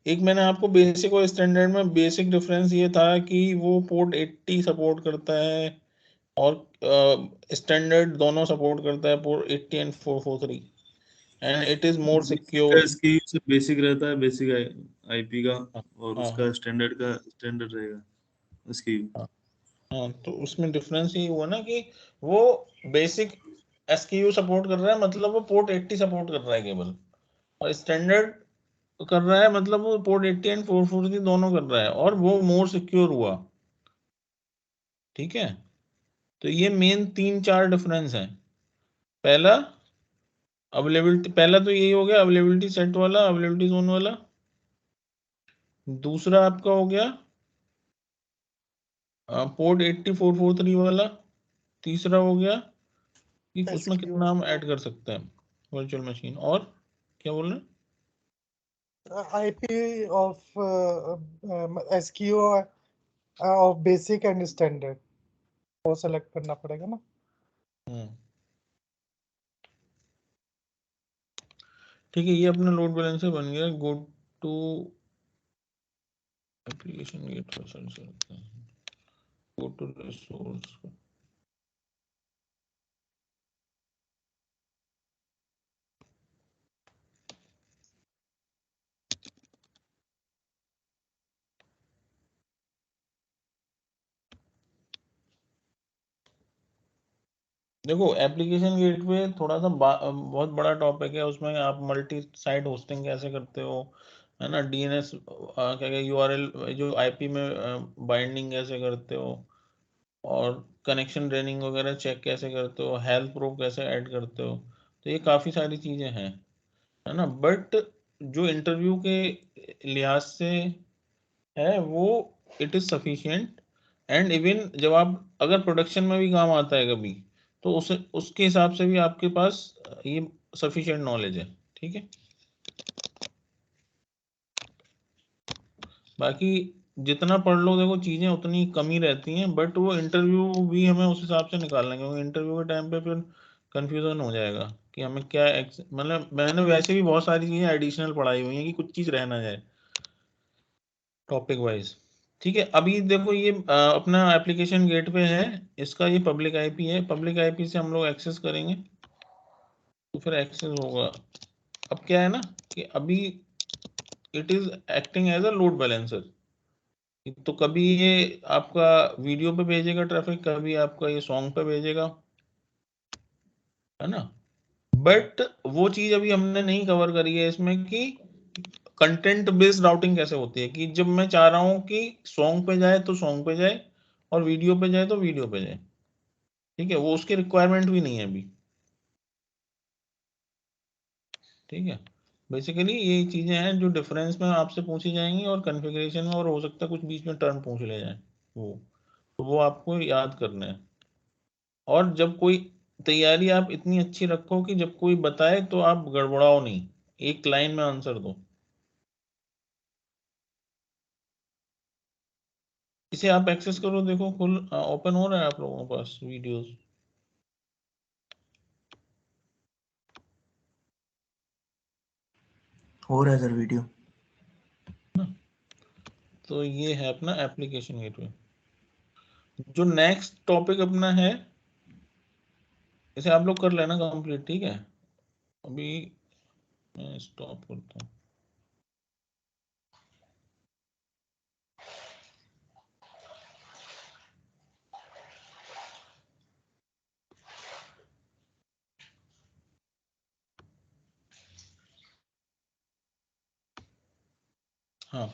एक मैंने आपको बेसिक और स्टैंडर्ड में बेसिक डिफरेंस ये था कि वो पोर्ट 80 सपोर्ट करता है और स्टैंडर्ड दोनों सपोर्ट करता है, port 80 and 443, and it is more secure. इसकी से बेसिक रहता है, बेसिक आईपी का, और हाँ उसका स्टैंडर्ड का स्टैंडर्ड रहेगा इसकी। हाँ हाँ, तो उसमें डिफरेंस ये हुआ ना कि वो बेसिक एसक्यू सपोर्ट कर रहा है, मतलब वो पोर्ट 80 सपोर्ट कर रहा है केवल, और स्टैंडर्ड कर रहा है, मतलब वो पोर्ट 80 एंड 443 दोनों कर रहा है, और वो मोर सिक्योर हुआ। ठीक है, तो ये मेन 3-4 डिफरेंस है। पहला अवेलेबिलिटी, पहला तो यही हो गया अवेलेबिलिटी सेट वाला, अवेलेबिलिटी जोन वाला। दूसरा आपका हो गया पोर्ट 80 443 वाला। तीसरा हो गया कि उसमें SQ कितना हम ऐड कर सकते हैं वर्चुअल मशीन। और क्या बोल रहे हैं? IP of SQ of basic and standard वो सेलेक्ट करना पड़ेगा ना। ठीक है, ये अपना लोड बैलेंसर बन गया। गो टू एप्लीकेशन गेट पर सर्च करते हैं, गो टू रिसोर्स। देखो एप्लीकेशन गेटवे थोड़ा सा बहुत बड़ा टॉपिक है। उसमें आप मल्टी साइट होस्टिंग कैसे करते हो, है ना, डीएनएस क्या क्या यूआरएल जो आईपी में बाइंडिंग कैसे करते हो, और कनेक्शन ड्रेनिंग वगैरह चेक कैसे करते हो, हेल्थ प्रूफ कैसे ऐड करते हो। तो ये काफ़ी सारी चीज़ें हैं, है ना। बट जो इंटरव्यू के लिहाज से है वो it is sufficient. And even जब आप अगर प्रोडक्शन में भी काम आता है कभी, तो उसके हिसाब से भी आपके पास ये सफिशिएंट नॉलेज है। ठीक है, बाकी जितना पढ़ लो देखो चीज़ें उतनी कम ही रहती हैं, बट वो इंटरव्यू भी हमें उस हिसाब से निकालना है, क्योंकि इंटरव्यू के टाइम पे फिर कंफ्यूजन हो जाएगा कि हमें क्या मतलब मैंने वैसे भी बहुत सारी चीज़ें एडिशनल पढ़ाई हुई हैं कि कुछ चीज़ रह ना जाए टॉपिक वाइज। ठीक है, अभी देखो ये अपना एप्लीकेशन गेटवे है, इसका ये पब्लिक आईपी है। पब्लिक आईपी से हम लोग एक्सेस करेंगे तो फिर एक्सेस होगा। अब क्या है ना कि अभी it is acting as a load balancer. तो कभी ये आपका वीडियो पे भेजेगा ट्रैफिक, कभी आपका ये सॉन्ग पे भेजेगा, है ना। बट वो चीज अभी हमने नहीं कवर करी है इसमें कि कंटेंट बेस्ड राउटिंग कैसे होती है, कि जब मैं चाह रहा हूँ कि सॉन्ग पे जाए तो सॉन्ग पे जाए, और वीडियो पे जाए तो वीडियो पे जाए। ठीक है, वो उसकी रिक्वायरमेंट भी नहीं है अभी। ठीक है, बेसिकली ये चीजें हैं जो डिफरेंस में आपसे पूछी जाएंगी, और कॉन्फ़िगरेशन में, और हो सकता है कुछ बीच में टर्म पूछ ले जाए, वो तो वो आपको याद करना है। और जब कोई तैयारी आप इतनी अच्छी रखो कि जब कोई बताए तो आप गड़बड़ाओ नहीं, एक लाइन में आंसर दो। इसे आप एक्सेस करो, देखो फुल ओपन हो रहा है आप लोगों के पास वीडियोस। हो रहा है सर वीडियो। तो ये है अपना एप्लीकेशन गेटवे। जो नेक्स्ट टॉपिक अपना है इसे आप लोग कर लेना कंप्लीट। ठीक है, अभी मैं स्टॉप करता हूँ। हाँ,